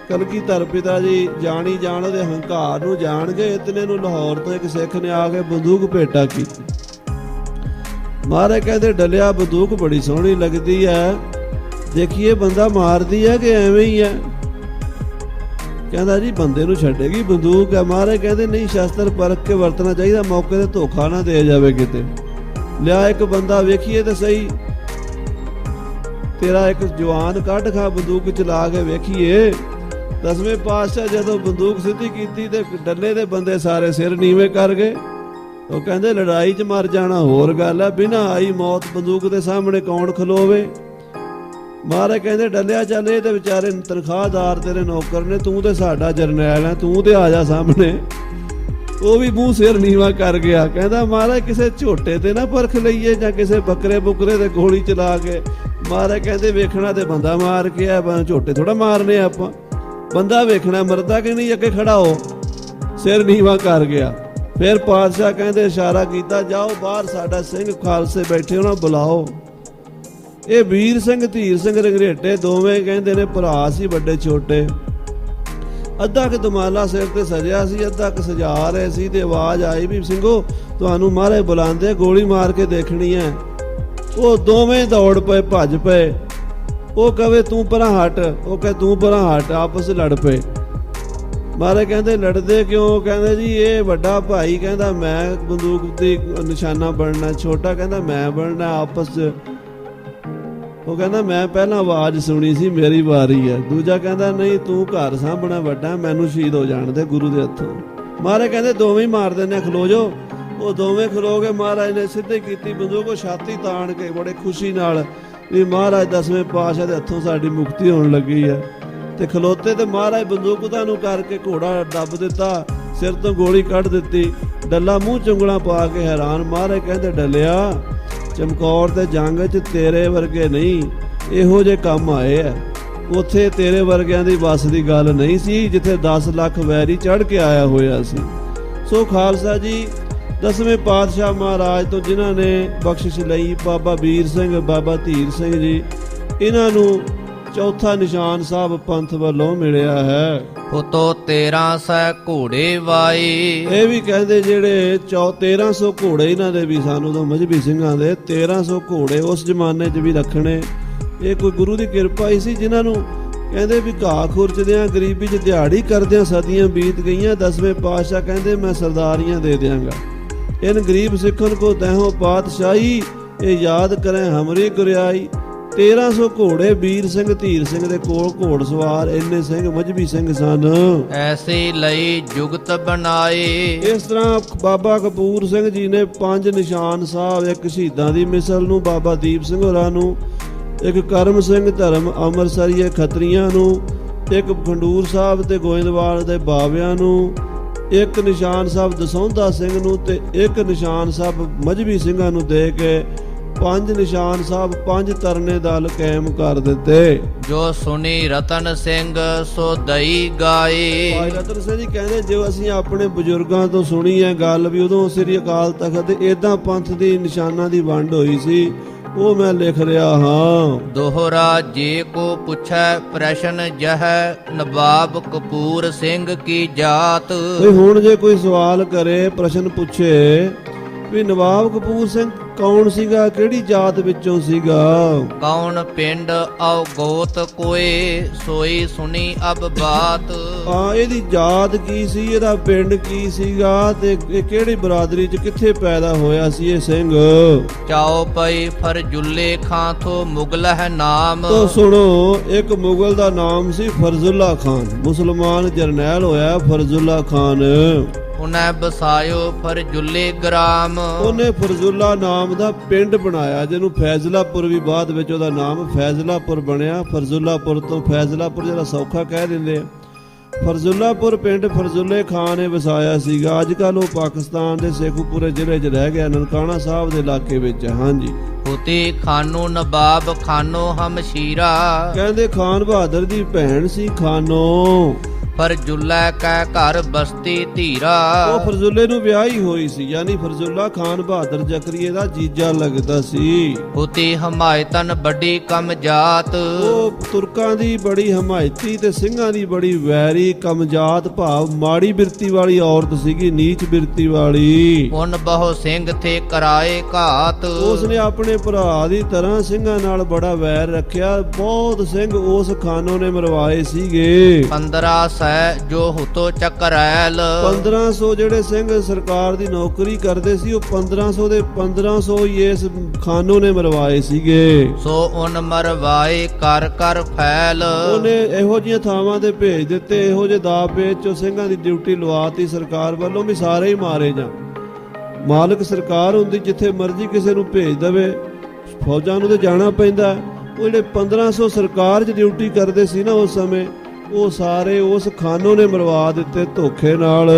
ਕਲਗੀਧਰ ਪਿਤਾ ਜੀ ਜਾਣੀ ਜਾਣ ਉਹਦੇ ਹੰਕਾਰ ਨੂੰ ਜਾਣ ਗਏ। ਇਤਨੇ ਨੂੰ ਲਾਹੌਰ ਤੋਂ ਇੱਕ ਸਿੱਖ ਨੇ ਆ ਕੇ ਬੰਦੂਕ ਭੇਟਾ ਕੀਤੀ। ਮਹਾਰਾਜ ਕਹਿੰਦੇ ਡੱਲਿਆ ਬੰਦੂਕ ਬੜੀ ਸੋਹਣੀ ਲੱਗਦੀ ਹੈ, ਦੇਖੀਏ ਬੰਦਾ ਮਾਰਦੀ ਹੈ ਕਿ ਐਵੇਂ ਹੀ ਹੈ। ਕਹਿੰਦਾ ਜੀ ਬੰਦੇ ਨੂੰ ਛੱਡੇਗੀ ਬੰਦੂਕ ਹੈ। ਮਹਾਰਾਜ ਕਹਿੰਦੇ ਨਹੀਂ, ਸ਼ਸਤਰ ਪਰਖ ਕੇ ਵਰਤਣਾ ਚਾਹੀਦਾ, ਮੌਕੇ ਤੇ ਧੋਖਾ ਨਾ ਦੇ ਜਾਵੇ ਕਿਤੇ। ਲਿਆ ਇੱਕ ਬੰਦਾ ਵੇਖੀਏ ਤੇ ਸਹੀ, ਤੇਰਾ ਇੱਕ ਜਵਾਨ ਕੱਢ ਖਾ ਬੰਦੂਕ ਚਲਾ ਕੇ ਵੇਖੀਏ। ਦਸਵੇਂ ਪਾਤਸ਼ਾਹ ਜਦੋਂ ਬੰਦੂਕ ਸਿੱਧੀ ਕੀਤੀ ਤੇ ਡੱਲੇ ਦੇ ਬੰਦੇ ਸਾਰੇ ਸਿਰ ਨੀਵੇਂ ਕਰ ਗਏ। ਉਹ ਕਹਿੰਦੇ ਲੜਾਈ 'ਚ ਮਰ ਜਾਣਾ ਹੋਰ ਗੱਲ ਹੈ, ਬਿਨਾਂ ਆਈ ਮੌਤ ਬੰਦੂਕ ਦੇ ਸਾਹਮਣੇ ਕੌਣ ਖਲੋਵੇ। ਮਹਾਰਾਜ ਕਹਿੰਦੇ ਡੱਲਿਆ ਚੱਲ, ਇਹ ਤੇ ਵਿਚਾਰੇ ਤਨਖਾਹਦਾਰ ਤੇਰੇ ਨੌਕਰ ਨੇ, ਤੂੰ ਤੇ ਸਾਡਾ ਜਰਨੈਲ ਹੈ, ਤੂੰ ਤੇ ਆ ਜਾ ਸਾਹਮਣੇ। ਉਹ ਵੀ ਮੂੰਹ ਸਿਰ ਨੀਵਾ ਕਰ ਗਿਆ। ਕਹਿੰਦਾ ਮਹਾਰਾਜ ਕਿਸੇ ਝੋਟੇ ਤੇ ਨਾ ਪਰਖ ਲਈਏ ਜਾਂ ਕਿਸੇ ਬੱਕਰੇ ਬੁਕਰੇ ਤੇ ਗੋਲੀ ਚਲਾ ਕੇ। ਮਹਾਰਾਜ ਕਹਿੰਦੇ ਵੇਖਣਾ ਤੇ ਬੰਦਾ ਮਾਰ ਕੇ ਆ, ਝੋਟੇ ਥੋੜਾ ਮਾਰਨੇ ਆਪਾਂ, ਬੰਦਾ ਵੇਖਣਾ ਮਰਦਾ ਕਿ ਨਹੀਂ। ਅੱਗੇ ਖੜਾ ਹੋ, ਸਿਰ ਨੀਵਾ ਕਰ ਗਿਆ। ਫਿਰ ਪਾਤਸ਼ਾਹ ਕਹਿੰਦੇ ਇਸ਼ਾਰਾ ਕੀਤਾ, ਜਾਓ ਬਾਹਰ ਸਾਡਾ ਸਿੰਘ ਖਾਲਸੇ ਬੈਠੇ ਉਹਨਾਂ ਬੁਲਾਓ। ਇਹ ਵੀਰ ਸਿੰਘ ਧੀਰ ਸਿੰਘ ਰੰਗਰੇਟੇ ਦੋਵੇਂ ਕਹਿੰਦੇ ਨੇ ਭਰਾ ਸੀ ਵੱਡੇ ਛੋਟੇ। ਅੱਧਾ ਕੁ ਦਮਾਲਾ ਸਿਰ ਤੇ ਸਜਿਆ ਸੀ, ਅੱਧਾ ਕੁ ਸਜਾ ਰਹੇ ਸੀ, ਤੇ ਆਵਾਜ਼ ਆਈ ਵੀ ਸਿੰਘੋ ਤੁਹਾਨੂੰ ਮਹਾਰਾਜ ਬੁਲਾਉਂਦੇ, ਗੋਲੀ ਮਾਰ ਕੇ ਦੇਖਣੀ ਹੈ। ਉਹ ਦੋਵੇਂ ਦੌੜ ਪਏ, ਭੱਜ ਪਏ। ਉਹ ਕਹੇ ਤੂੰ ਪਰਾਂ ਹਟ, ਉਹ ਕਹੇ ਤੂੰ ਪਰਾਂ ਹਟ, ਆਪਸ ਲੜ ਪਏ। ਮਹਾਰਾਜ ਕਹਿੰਦੇ ਲੜਦੇ ਕਿਉਂ? ਕਹਿੰਦੇ ਜੀ ਇਹ ਵੱਡਾ ਭਾਈ ਕਹਿੰਦਾ ਮੈਂ ਬੰਦੂਕ ਦੀ ਨਿਸ਼ਾਨਾ ਬਣਨਾ, ਛੋਟਾ ਕਹਿੰਦਾ ਮੈਂ ਬਣਨਾ। ਆਪਸ 'ਚ ਉਹ ਕਹਿੰਦਾ ਮੈਂ ਪਹਿਲਾਂ ਆਵਾਜ਼ ਸੁਣੀ ਸੀ, ਮੇਰੀ ਵਾਰੀ ਹੈ। ਦੂਜਾ ਕਹਿੰਦਾ ਨਹੀਂ ਤੂੰ ਘਰ ਸਾਂਭਣਾ ਵੱਡਾ, ਮੈਨੂੰ ਸ਼ਹੀਦ ਹੋ ਜਾਣ ਦੇ ਗੁਰੂ ਦੇ ਹੱਥੋਂ। ਮਹਾਰਾਜ ਕਹਿੰਦੇ ਦੋਵੇਂ ਹੀ ਮਾਰ ਦਿੰਦੇ, ਖਲੋ ਜਾਓ। ਉਹ ਦੋਵੇਂ ਖਲੋ ਗਏ। ਮਹਾਰਾਜ ਨੇ ਸਿੱਧੇ ਕੀਤੀ ਬੰਦੂਕ, ਉਹ ਛਾਤੀ ਤਾਣ ਕੇ ਬੜੇ ਖੁਸ਼ੀ ਨਾਲ ਵੀ ਮਹਾਰਾਜ ਦਸਵੇਂ ਪਾਤਸ਼ਾਹ ਦੇ ਹੱਥੋਂ ਸਾਡੀ ਮੁਕਤੀ ਹੋਣ ਲੱਗੀ ਹੈ। ਤੇ ਖਲੋਤੇ ਤੇ ਮਹਾਰਾਜ ਬੰਦੂਕ ਤੁਹਾਨੂੰ ਕਰਕੇ ਘੋੜਾ ਦੱਬ ਦਿੱਤਾ, ਸਿਰ ਤੋਂ ਗੋਲੀ ਕੱਢ ਦਿੱਤੀ। ਡੱਲਾ ਮੂੰਹ ਚੁੰਗਲਾਂ ਪਾ ਕੇ ਹੈਰਾਨ। ਮਹਾਰਾਜ ਕਹਿੰਦੇ ਡੱਲਿਆ ਚਮਕੌਰ ਤੇ ਜੰਗ 'ਚ ਤੇਰੇ ਵਰਗੇ ਨਹੀਂ ਇਹੋ ਜਿਹੇ ਕੰਮ ਆਏ ਆ, ਉੱਥੇ ਤੇਰੇ ਵਰਗਿਆਂ ਦੀ ਵੱਸ ਦੀ ਗੱਲ ਨਹੀਂ ਸੀ, ਜਿੱਥੇ 10 ਲੱਖ ਵੈਰੀ ਚੜ੍ਹ ਕੇ ਆਇਆ ਹੋਇਆ ਸੀ। ਸੋ ਖਾਲਸਾ ਜੀ ਦਸਵੇਂ ਪਾਤਸ਼ਾਹ ਮਹਾਰਾਜ ਤੋਂ ਜਿਨ੍ਹਾਂ ਨੇ ਬਖਸ਼ਿਸ਼ ਲਈ, ਬਾਬਾ ਵੀਰ ਸਿੰਘ ਬਾਬਾ ਧੀਰ ਸਿੰਘ ਜੀ, ਇਹਨਾਂ ਨੂੰ ਚੌਥਾ ਨਿਸ਼ਾਨ ਸਾਹਿਬ ਪੰਥ ਵੱਲੋਂ ਮਿਲਿਆ ਹੈ। ਉਤੋ 1300 ਘੋੜੇ ਵਾਏ। ਇਹ ਵੀ ਕਹਿੰਦੇ ਜਿਹੜੇ 1300 ਘੋੜੇ ਇਹਨਾਂ ਦੇ ਵੀ ਸਾਨੂੰ ਤੋਂ ਮਜ਼੍ਹਬੀ ਸਿੰਘਾਂ ਦੇ 1300 ਘੋੜੇ ਉਸ ਜ਼ਮਾਨੇ 'ਚ ਵੀ ਰੱਖਣੇ। ਇਹ ਕੋਈ ਗੁਰੂ ਦੀ ਕਿਰਪਾ ਹੀ ਸੀ ਜਿਨ੍ਹਾਂ ਨੂੰ ਕਹਿੰਦੇ ਵੀ ਘਾਹ ਖੁਰਚਦਿਆਂ ਗਰੀਬੀ 'ਚ ਦਿਹਾੜੀ ਕਰਦਿਆਂ ਸਦੀਆਂ ਬੀਤ ਗਈਆਂ। 10ਵੇਂ ਪਾਤਸ਼ਾਹ ਕਹਿੰਦੇ ਮੈਂ ਸਰਦਾਰੀਆਂ ਦੇ ਦਿਆਂਗਾ ਇਨ ਗਰੀਬ ਸਿੱਖਨ ਕੋ ਤੈਹੋਂ ਪਾਤਸ਼ਾਹੀ, ਇਹ ਯਾਦ ਕਰੇ ਹਮਰੀ ਗੁਰਿਆਈ। 1300 ਘੋੜੇ ਵੀਰ ਸਿੰਘ ਧੀਰ ਸਿੰਘ ਦੇ ਕੋਲ ਘੋੜ ਸਵਾਰ ਇੰਨੇ ਸਿੰਘ ਮਜ਼੍ਹਬੀ ਸਿੰਘ ਸਨ। ਐਸੇ ਲਈ ਜੁਗਤ ਬਣਾਏ। ਇਸ ਤਰ੍ਹਾਂ ਬਾਬਾ ਕਪੂਰ ਸਿੰਘ ਜੀ ਨੇ 5 ਨਿਸ਼ਾਨ ਸਾਹਿਬ, ਇੱਕ ਸ਼ਹੀਦਾਂ ਦੀ ਮਿਸਲ ਨੂੰ ਬਾਬਾ ਦੀਪ ਸਿੰਘ ਹੋਰਾਂ ਨੂੰ, ਇੱਕ ਕਰਮ ਸਿੰਘ ਧਰਮ ਅੰਮ੍ਰਿਤਸਰੀਏ ਖੱਤਰੀਆਂ ਨੂੰ, ਇੱਕ ਖੰਡੂਰ ਸਾਹਿਬ ਤੇ ਗੋਇੰਦਵਾਲ ਦੇ ਬਾਬਿਆਂ ਨੂੰ, ਇੱਕ ਨਿਸ਼ਾਨ ਸਾਹਿਬ ਦਸੌਂਧਾ ਸਿੰਘ ਨੂੰ ਤੇ ਇੱਕ ਨਿਸ਼ਾਨ ਸਾਹਿਬ ਮਜ਼੍ਹਬੀ ਸਿੰਘਾਂ ਨੂੰ ਦੇ ਕੇ 5 ਨਿਸ਼ਾਨ ਸਾਹਿਬ 5 ਤਰਨੇ ਦਲ ਕਾਇਮ ਕਰ ਦਿੱਤੇ। ਜੋ ਸੁਣੀ ਰਤਨ ਸਿੰਘ ਸੋ ਦਈ ਗਾਏ। ਭਾਈ ਰਤਨ ਸਿੰਘ ਜੀ ਕਹਿੰਦੇ ਜੋ ਅਸੀਂ ਆਪਣੇ ਬਜ਼ੁਰਗਾਂ ਤੋਂ ਸੁਣੀ ਹੈ ਗੱਲ ਵੀ ਉਦੋਂ ਸ੍ਰੀ ਅਕਾਲ ਤਖਤ ਤੇ ਏਦਾਂ ਪੰਥ ਦੀ ਨਿਸ਼ਾਨਾਂ ਦੀ ਵੰਡ ਹੋਈ ਸੀ, ਉਹ ਮੈਂ ਲਿਖ ਰਿਹਾ ਹਾਂ। ਦੋਹਰਾ ਜੇ ਕੋ ਪੁੱਛੈ ਪ੍ਰਸ਼ਨ ਜਹ, ਨਵਾਬ ਕਪੂਰ ਸਿੰਘ ਕੀ ਜਾਤ। ਹੁਣ ਜੇ ਕੋਈ ਸਵਾਲ ਕਰੇ, ਪ੍ਰਸ਼ਨ ਪੁੱਛੇ ਵੀ ਨਵਾਬ ਕਪੂਰ ਸਿੰਘ ਕੌਣ ਸੀਗਾ, ਕਿਹੜੀ ਜਾਤ ਵਿੱਚੋਂ ਸੀਗਾ, ਕੌਣ ਪਿੰਡ ਆਉ ਗੋਤ ਕੋਏ, ਸੋਈ ਸੁਣੀ ਅਬ ਬਾਤ। ਇਹਦੀ ਜਾਤ ਕੀ ਸੀ, ਇਹਦਾ ਪਿੰਡ ਕੀ ਸੀਗਾ ਤੇ ਇਹ ਕਿਹੜੀ ਬਰਾਦਰੀ 'ਚ ਕਿੱਥੇ ਪੈਦਾ ਹੋਇਆ ਸੀ ਇਹ ਸਿੰਘ। ਚਾਓ ਪਈ ਫਰਜੁੱਲੇ ਖਾਂ ਥੋ ਮੁਗਲ ਹੈ ਨਾਮ। ਤੋ ਸੁਣੋ, ਇੱਕ ਮੁਗਲ ਦਾ ਨਾਮ ਸੀ ਫਰਜ਼ੁੱਲਾ ਖਾਨ, ਮੁਸਲਮਾਨ ਜਰਨੈਲ ਹੋਇਆ ਫਰਜ਼ੁੱਲਾ ਖਾਨ। ਉਹਨੇ ਬਸਾਇਓ ਫਰਜੁੱਲੇ ਗ੍ਰਾਮ। ਉਹਨੇ ਫਰਜ਼ੁੱਲਾ ਨਾਮ ਦਾ ਪਿੰਡ ਬਣਾਇਆ ਜਿਹਨੂੰ ਫੈਜ਼ਲਾਪੁਰ ਵੀ ਬਾਅਦ ਵਿੱਚ ਉਹਦਾ ਨਾਮ ਫੈਜ਼ਲਾਪੁਰ ਬਣਿਆ। ਫਰਜ਼ੁੱਲਾਪੁਰ ਤੋਂ ਫੈਜ਼ਲਾਪੁਰ ਜਿਹੜਾ ਸੌਖਾ ਕਹਿ ਦਿੰਦੇ ਆ। ਫਰਜ਼ੁੱਲਾਪੁਰ ਪਿੰਡ ਫਰਜ਼ੁੱਲੇ ਖਾਨ ਨੇ ਵਸਾਇਆ ਸੀਗਾ। ਅੱਜ ਕੱਲ ਉਹ ਪਾਕਿਸਤਾਨ ਦੇ ਸ਼ੇਖੂਪੁਰੇ ਜ਼ਿਲ੍ਹੇ 'ਚ ਰਹਿ ਗਿਆ, ਨਨਕਾਣਾ ਸਾਹਿਬ ਦੇ ਇਲਾਕੇ ਵਿੱਚ। ਹਾਂਜੀ। ਉਤੇ ਖਾਨੋ ਨਵਾਬ ਖਾਨੋ ਹਮਸ਼ੀਰਾ। ਕਹਿੰਦੇ ਖਾਨ ਬਹਾਦਰ ਦੀ ਭੈਣ ਸੀ ਖਾਨੋ। ਫਰਜੁੱਲਾ ਕੈ ਘਰ ਬਸਤੀ ਧੀਰਾ। ਉਹ ਫਰਜ਼ੁੱਲੇ ਨੂੰ ਵਿਆਹੀ ਹੋਈ ਸੀ, ਯਾਨੀ ਫਰਜ਼ੁੱਲਾ ਖਾਨ ਬਹਾਦਰ ਜ਼ਕਰੀਏ ਦਾ ਜੀਜਾ ਲੱਗਦਾ ਸੀ। ਉਤੇ ਹਮਾਇਤਨ ਵੱਡੀ ਕਮ ਜਾਤ। ਉਹ ਤੁਰਕਾਂ ਦੀ ਬੜੀ ਹਮਾਇਤੀ ਤੇ ਸਿੰਘਾਂ ਦੀ ਬੜੀ ਵੈਰੀ ਕਮਜਾਤ ਭਾਵ ਮਾੜੀ ਬਿਰਤੀ ਵਾਲੀ ਔਰਤ ਸੀਗੀ, ਨੀਚ ਬਿਰਤੀ ਵਾਲੀ। ਉਨ ਬਹੁ ਸਿੰਘ ਥੇ ਕਰਾਏ ਘਾਤ। ਉਸਨੇ ਆਪਣੇ ਭਰਾ ਦੀ ਤਰ੍ਹਾਂ ਸਿੰਘਾਂ ਨਾਲ ਬੜਾ ਵੈਰ ਰੱਖਿਆ। ਬਹੁਤ ਸਿੰਘ ਉਸ ਖਾਨੋਂ ਨੇ ਮਰਵਾਏ ਸੀਗੇ। 1500 ਜੋ ਹੁਤੋ ਚੱਕਰੈਲ। 1500 ਜਿਹੜੇ ਸਿੰਘ ਸਰਕਾਰ ਦੀ ਨੌਕਰੀ ਕਰਦੇ ਸੀ, ਉਹ 1500 ਦੇ 1500 ਹੀ ਇਸ ਖਾਨੋਂ ਨੇ ਮਰਵਾਏ ਸੀਗੇ। ਸੋ ਉਨ ਮਰਵਾਏ ਕਰ ਕਰ ਫੈਲ। ਉਹਨੇ ਇਹੋ ਜਿਹੀਆਂ ਥਾਵਾਂ ਤੇ ਭੇਜ ਦਿੱਤੇ, ਇਹੋ ਜਿਹੇ ਦਾਅ ਪੇਚ ਚੋਂ ਸਿੰਘਾਂ ਦੀ ਡਿਊਟੀ ਲਵਾਤੀ ਸਰਕਾਰ ਵੱਲੋਂ ਵੀ ਸਾਰੇ ਹੀ ਮਾਰੇ ਜਾਂ। ਮਾਲਕ ਸਰਕਾਰ ਹੁੰਦੀ, ਜਿੱਥੇ ਮਰਜ਼ੀ ਕਿਸੇ ਨੂੰ ਭੇਜ ਦੇਵੇ, ਫੌਜਾਂ ਨੂੰ ਤੇ ਜਾਣਾ ਪੈਂਦਾ। ਉਹ ਜਿਹੜੇ 1500 ਸਰਕਾਰ 'ਚ ਡਿਊਟੀ ਕਰਦੇ ਸੀ ਨਾ ਉਸ ਸਮੇਂ, ਉਹ ਸਾਰੇ ਉਸ ਖਾਨੋਂ ਨੇ ਮਰਵਾ ਦਿੱਤੇ ਧੋਖੇ ਨਾਲ।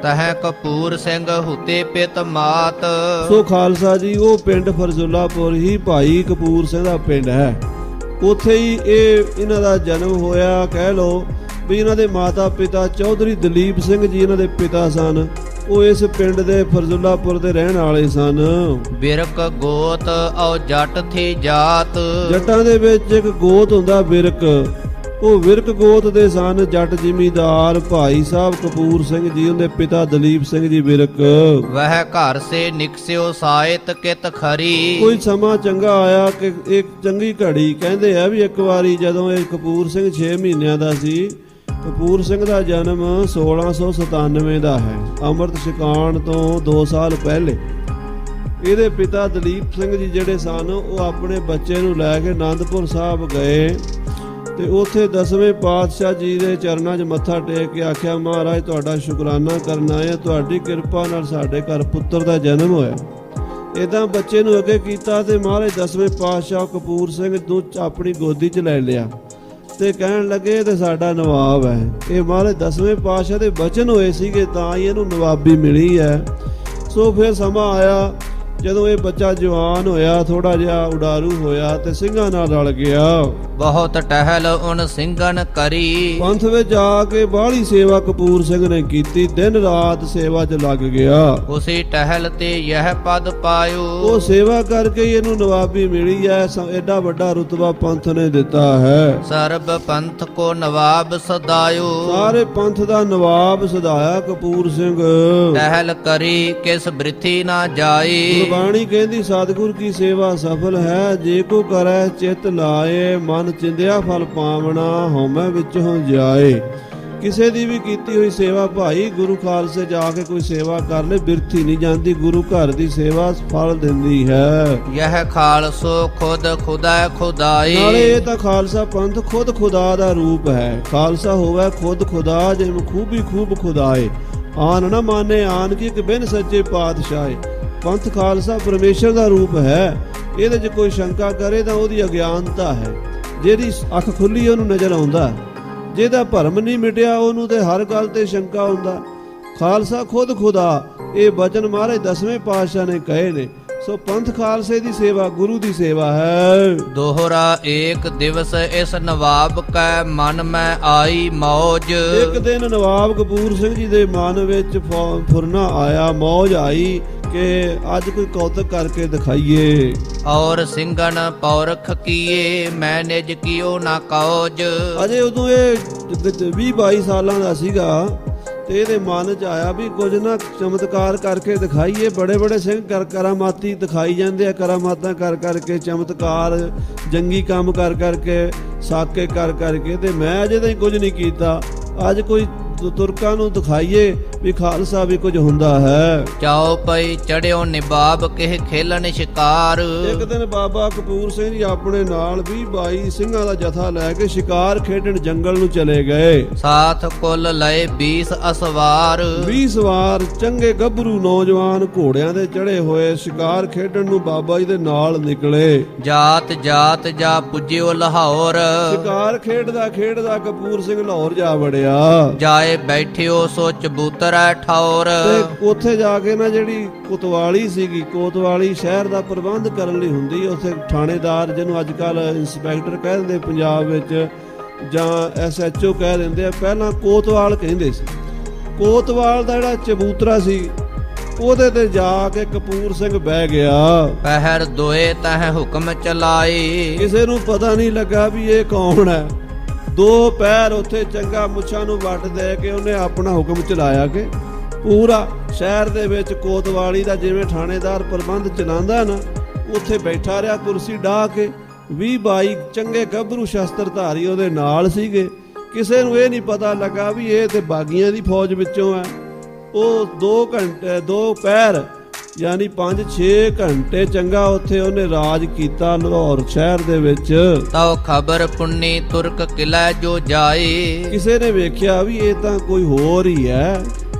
ਤਹ ਕਪੂਰ ਸਿੰਘ ਹੁਤੇ ਪਿਤ ਮਾਤ। ਸੋ ਖਾਲਸਾ ਜੀ, ਉਹ ਪਿੰਡ ਫਰਜ਼ੁੱਲਾਪੁਰ ਹੀ ਭਾਈ ਕਪੂਰ ਸਿੰਘ ਦਾ ਪਿੰਡ ਹੈ। ਉੱਥੇ ਹੀ ਇਹਨਾਂ ਦਾ ਜਨਮ ਹੋਇਆ। ਕਹਿ ਲੋ ਵੀ ਇਹਨਾਂ ਦੇ ਮਾਤਾ ਪਿਤਾ ਚੌਧਰੀ ਦਲੀਪ ਸਿੰਘ ਜੀ ਇਹਨਾਂ ਦੇ ਪਿਤਾ ਸਨ। ਉਹ ਇਸ ਪਿੰਡ ਦੇ ਫਰਜ਼ੁੱਲਾਪੁਰ ਦੇ ਰਹਿਣ ਵਾਲੇ ਸਨ। ਬਿਰਕ ਗੋਤ ਔ ਜੱਟ ਥੀ ਜਾਤ। ਜੱਟਾਂ ਦੇ ਵਿੱਚ ਇੱਕ ਗੋਤ ਹੁੰਦਾ ਬਿਰਕ, ਉਹ ਵਿਰਕ ਗੋਤ ਦੇ ਸਨ ਜੱਟ ਜ਼ਿਮੀਂਦਾਰ ਭਾਈ ਸਾਹਿਬ ਕਪੂਰ ਸਿੰਘ ਜੀ, ਉਹਦੇ ਪਿਤਾ ਦਲੀਪ ਸਿੰਘ ਜੀ ਵਿਰਕ। ਵਹ ਘਰ ਸੇ ਨਿਕਸਿਓ ਸਾਹਿਤ ਕਿਤ ਖਰੀ। ਕੋਈ ਸਮਾਂ ਚੰਗਾ ਆਇਆ ਕਿ ਇੱਕ ਚੰਗੀ ਘੜੀ, ਕਹਿੰਦੇ ਆ ਵੀ ਇੱਕ ਵਾਰੀ ਜਦੋਂ ਇਹ ਕਪੂਰ ਸਿੰਘ 6 ਮਹੀਨਿਆਂ ਦਾ ਸੀ। ਕਪੂਰ ਸਿੰਘ ਦਾ ਜਨਮ 1697 ਦਾ ਹੈ, ਅੰਮ੍ਰਿਤ ਛਕਾਉਣ ਤੋਂ 2 ਸਾਲ ਪਹਿਲੇ। ਇਹਦੇ ਪਿਤਾ ਦਲੀਪ ਸਿੰਘ ਜੀ ਜਿਹੜੇ ਸਨ, ਉਹ ਆਪਣੇ ਬੱਚੇ ਨੂੰ ਲੈ ਕੇ ਆਨੰਦਪੁਰ ਸਾਹਿਬ ਗਏ ਤੇ ਉੱਥੇ 10ਵੇਂ ਪਾਤਸ਼ਾਹ ਜੀ ਦੇ ਚਰਨਾਂ 'ਚ ਮੱਥਾ ਟੇਕ ਕੇ ਆਖਿਆ, ਮਹਾਰਾਜ ਤੁਹਾਡਾ ਸ਼ੁਕਰਾਨਾ ਕਰਨ ਆਏ ਆ, ਤੁਹਾਡੀ ਕਿਰਪਾ ਨਾਲ ਸਾਡੇ ਘਰ ਪੁੱਤਰ ਦਾ ਜਨਮ ਹੋਇਆ। ਇਦਾਂ ਬੱਚੇ ਨੂੰ ਅੱਗੇ ਕੀਤਾ ਤੇ ਮਹਾਰਾਜ 10ਵੇਂ ਪਾਤਸ਼ਾਹ ਕਪੂਰ ਸਿੰਘ ਨੂੰ ਆਪਣੀ ਗੋਦੀ 'ਚ ਲੈ ਲਿਆ ਤੇ ਕਹਿਣ ਲੱਗੇ ਤੇ ਸਾਡਾ ਨਵਾਬ ਹੈ। ਇਹ ਮਹਾਰਾਜ 10ਵੇਂ ਪਾਤਸ਼ਾਹ ਦੇ ਬਚਨ ਹੋਏ ਸੀਗੇ ਤਾਂ ਹੀ ਇਹਨੂੰ ਨਵਾਬੀ ਮਿਲੀ ਹੈ। ਸੋ ਫਿਰ ਸਮਾਂ ਆਇਆ ਜਦੋਂ ਇਹ ਬੱਚਾ ਜਵਾਨ ਹੋਇਆ, ਥੋੜਾ ਜਿਹਾ ਉਡਾਰੂ ਹੋਇਆ ਤੇ ਸਿੰਘਾਂ ਨਾਲ ਰਲ ਗਿਆ। ਬਹੁਤ ਟਹਿਲ ਉਨ ਸਿੰਘਨ ਕਰੀ, ਪੰਥ ਵਿੱਚ ਆ ਕੇ ਬਾਹਲੀ ਸੇਵਾ ਕਪੂਰ ਸਿੰਘ ਨੇ ਕੀਤੀ, ਦਿਨ ਰਾਤ ਸੇਵਾ 'ਚ ਲੱਗ ਗਿਆ। ਉਸੇ ਟਹਿਲ ਤੇ ਯਹ ਪਦ ਪਾਇਓ, ਉਹ ਸੇਵਾ ਕਰਕੇ ਹੀ ਇਹਨੂੰ ਨਵਾਬੀ ਮਿਲੀ ਹੈ। ਐਡਾ ਵੱਡਾ ਰੁਤਬਾ ਪੰਥ ਨੇ ਦਿੱਤਾ ਹੈ। ਸਰਬ ਪੰਥ ਕੋ ਨਵਾਬ ਸਦਾਇਓ, ਸਾਰੇ ਪੰਥ ਦਾ ਨਵਾਬ ਸਦਾਇਆ ਕਪੂਰ ਸਿੰਘ। ਟਹਿਲ ਕਰੀ ਕਿਸ ਬ੍ਰਿਥੀ ਨਾ ਜਾਈ, ਗੁਰਬਾਣੀ ਕਹਿੰਦੀ ਸਤਿਗੁਰ ਕੀ ਸੇਵਾ ਸਫਲ ਹੈ, ਜੇ ਕੋ ਕਰੈ ਚਿਤ ਲਾਏ, ਮਨ ਚਿੰਦਿਆ ਫਲ ਪਾਵਣਾ, ਹਉਮੈ ਵਿੱਚ ਹੋ ਜਾਏ। ਕਿਸੇ ਦੀ ਵੀ ਕੀਤੀ ਹੋਈ ਸੇਵਾ ਭਾਈ ਗੁਰੂ ਖਾਲਸੇ ਜਾ ਕੇ ਕੋਈ ਸੇਵਾ ਕਰ ਲੈ, ਬਿਰਥੀ ਨਹੀਂ ਜਾਂਦੀ। ਗੁਰੂ ਘਰ ਦੀ ਸੇਵਾ ਫਲ ਦਿੰਦੀ ਹੈ। ਯਹ ਖਾਲਸੋ ਖੁਦ ਖੁਦਾ ਖੁਦਾਈ, ਨਾਲੇ ਇਹ ਤਾਂ ਖਾਲਸਾ ਪੰਥ ਖੁਦ ਖੁਦਾ ਦਾ ਰੂਪ ਹੈ। ਖਾਲਸਾ ਹੋਵੇ ਖੁਦ ਖੁਦਾ, ਜਿਵੇਂ ਖੂਬੀ ਖੂਬ ਖੁਦਾਏ। ਆਨ ਨਾ ਮਾਨੇ ਆਨ ਕੀ, ਕਿ ਬਿਨ ਸੱਚੇ ਪਾਤਸ਼ਾਹੇ। ਪੰਥ ਖਾਲਸਾ ਪਰਮੇਸ਼ਰ ਦਾ ਰੂਪ ਹੈ। ਇਹਦੇ 'ਚ ਕੋਈ ਸ਼ੰਕਾ ਕਰੇ ਤਾਂ ਉਹਦੀ ਅਗਿਆਨਤਾ ਹੈ। ਜਿਹਦੀ ਅੱਖ ਖੁੱਲੀ ਉਹਨੂੰ ਨਜ਼ਰ ਆਉਂਦਾ, ਜਿਹਦਾ ਭਰਮ ਨਹੀਂ ਮਿਟਿਆ ਉਹਨੂੰ ਤੇ ਹਰ ਗੱਲ ਤੇ ਸ਼ੰਕਾ ਹੁੰਦਾ। ਖਾਲਸਾ ਖੁਦ ਖੁਦਾ, ਇਹ ਬਚਨ ਮਹਾਰਾਜ 10ਵੇਂ ਪਾਤਸ਼ਾਹ ਨੇ ਕਹੇ ਨੇ। ਸੋ ਪੰਥ ਖਾਲਸੇ ਦੀ ਸੇਵਾ ਗੁਰੂ ਦੀ ਸੇਵਾ ਹੈ। ਦੋਹਰਾ ਏਕ ਦਿਵਸ ਇਸ ਨਵਾਬ ਕੈ ਮਨ ਮੈਂ ਆਈ ਮੌਜ, ਇੱਕ ਦਿਨ ਨਵਾਬ ਕਪੂਰ ਸਿੰਘ ਜੀ ਦੇ ਮਨ ਵਿੱਚ ਫੁਰਨਾ ਆਇਆ, ਮੌਜ ਆਈ ਕਿ ਅੱਜ ਕੋਈ ਕੌਤਕ ਕਰਕੇ ਦਿਖਾਈਏ। ਔਰ ਸਿੰਘਨ ਪੌਰਖ ਕੀਏ, ਮੈਂ ਨਿਜ ਕੀਓ ਨਾ ਕੌਜ। ਅਜੇ ਉਦੋਂ ਇਹ 20-22 ਸਾਲਾਂ ਦਾ ਸੀਗਾ ਤੇ ਇਹਦੇ ਮਨ 'ਚ ਆਇਆ ਵੀ ਕੁਝ ਨਾ ਚਮਤਕਾਰ ਕਰਕੇ ਦਿਖਾਈਏ। ਬੜੇ ਬੜੇ ਸਿੰਘ ਕਰਾਮਾਤੀ ਦਿਖਾਈ ਜਾਂਦੇ ਆ, ਕਰਾਮਾਤਾਂ ਕਰ ਕਰਕੇ, ਚਮਤਕਾਰ ਜੰਗੀ ਕੰਮ ਕਰ ਕਰਕੇ, ਸਾਕੇ ਕਰ ਕਰਕੇ, ਤੇ ਮੈਂ ਅਜੇ ਤਾਈਂ ਕੁਝ ਨਹੀਂ ਕੀਤਾ। ਅੱਜ ਕੋਈ ਤੁਰਕਾਂ ਨੂੰ ਦਿਖਾਈਏ ਵੀ ਖਾਲਸਾ ਵੀ ਕੁਝ ਹੁੰਦਾ ਹੈ। ਚਾਉ ਪਈ ਚੜਿਓ ਨਿਬਾਬ ਕਿਹ ਖੇਲਣ ਸ਼ਿਕਾਰ, ਇੱਕ ਦਿਨ ਬਾਬਾ ਕਪੂਰ ਸਿੰਘ ਜੀ ਆਪਣੇ ਨਾਲ 20-22 ਸਿੰਘਾਂ ਦਾ ਜਥਾ ਲੈ ਕੇ ਸ਼ਿਕਾਰ ਖੇਡਣ ਜੰਗਲ ਨੂੰ ਚਲੇ ਗਏ। ਸਾਥ ਕੁੱਲ ਲਏ 20 ਅਸਵਾਰ, 20 ਸਵਾਰ ਚੰਗੇ ਗੱਭਰੂ ਨੌਜਵਾਨ ਘੋੜਿਆਂ ਦੇ ਚੜੇ ਹੋਏ ਸ਼ਿਕਾਰ ਖੇਡਣ ਨੂੰ ਬਾਬਾ ਜੀ ਦੇ ਨਾਲ ਨਿਕਲੇ। ਜਾਤ ਜਾਤ ਜਾ ਪੁੱਜਿਓ ਲਾਹੌਰ, ਸ਼ਿਕਾਰ ਖੇਡਦਾ ਖੇਡਦਾ ਕਪੂਰ ਸਿੰਘ ਲਾਹੌਰ ਜਾ ਵੜਿਆ। ਜਾਏ ਬੈਠਿਓ ਸੋ ਚਬੂਤਰੈ ਠੌਰ, ਤੇ ਉੱਥੇ ਜਾ ਕੇ ਨਾ ਜਿਹੜੀ ਕੋਤਵਾਲੀ ਸੀਗੀ, ਕੋਤਵਾਲੀ ਸ਼ਹਿਰ ਦਾ ਪ੍ਰਬੰਧ ਕਰਨ ਲਈ ਹੁੰਦੀ। ਉੱਥੇ ਥਾਣੇਦਾਰ, ਜਿਹਨੂੰ ਅੱਜ ਕੱਲ ਇੰਸਪੈਕਟਰ ਕਹਿ ਦਿੰਦੇ ਪੰਜਾਬ ਵਿੱਚ, ਜਾਂ SHO ਕਹਿ ਦਿੰਦੇ ਆ, ਪਹਿਲਾਂ ਕੋਤਵਾਲ ਕਹਿੰਦੇ ਸੀ। ਕੋਤਵਾਲ ਦਾ ਜਿਹੜਾ ਚਬੂਤਰਾ ਸੀ ਉਹਦੇ ਤੇ ਜਾ ਕੇ ਕਪੂਰ ਸਿੰਘ ਬਹਿ ਗਿਆ। ਪਹਿਰ ਦੋਏ ਤਹ ਹੁਕਮ ਚਲਾਈ, ਕਿਸੇ ਨੂੰ ਪਤਾ ਨਹੀਂ ਲੱਗਾ ਵੀ ਇਹ ਕੌਣ ਹੈ। 2 ਪੈਰ ਉੱਥੇ ਚੰਗਾ ਮੁੱਛਾਂ ਨੂੰ ਵੱਟ ਦੇ ਕੇ ਉਹਨੇ ਆਪਣਾ ਹੁਕਮ ਚਲਾਇਆ ਕਿ ਪੂਰਾ ਸ਼ਹਿਰ ਦੇ ਵਿੱਚ ਕੋਤਵਾਲੀ ਦਾ ਜਿਵੇਂ ਥਾਣੇਦਾਰ ਪ੍ਰਬੰਧ ਚਲਾਉਂਦਾ ਨਾ, ਉੱਥੇ ਬੈਠਾ ਰਿਹਾ ਕੁਰਸੀ ਢਾਹ ਕੇ। 20-22 ਚੰਗੇ ਗੱਭਰੂ ਸ਼ਸਤਰਧਾਰੀ ਉਹਦੇ ਨਾਲ ਸੀਗੇ। ਕਿਸੇ ਨੂੰ ਇਹ ਨਹੀਂ ਪਤਾ ਲੱਗਾ ਵੀ ਇਹ ਤੇ ਬਾਗੀਆਂ ਦੀ ਫੌਜ ਵਿੱਚੋਂ ਹੈ। ਉਹ 2 ਘੰਟੇ 2 ਪੈਰ ਯਾਨੀ 5-6 ਘੰਟੇ ਚੰਗਾ ਉੱਥੇ ਉਹਨੇ ਰਾਜ ਕੀਤਾ ਲਾਹੌਰ ਸ਼ਹਿਰ ਦੇ ਵਿੱਚ। ਤਉ ਖਬਰ ਪੁੰਨੀ ਤੁਰਕ ਕਿਲਾ ਜੋ ਜਾਏ, ਕਿਸੇ ਨੇ ਵੇਖਿਆ ਵੀ ਇਹ ਤਾਂ ਕੋਈ ਹੋਰ ਹੀ ਹੈ।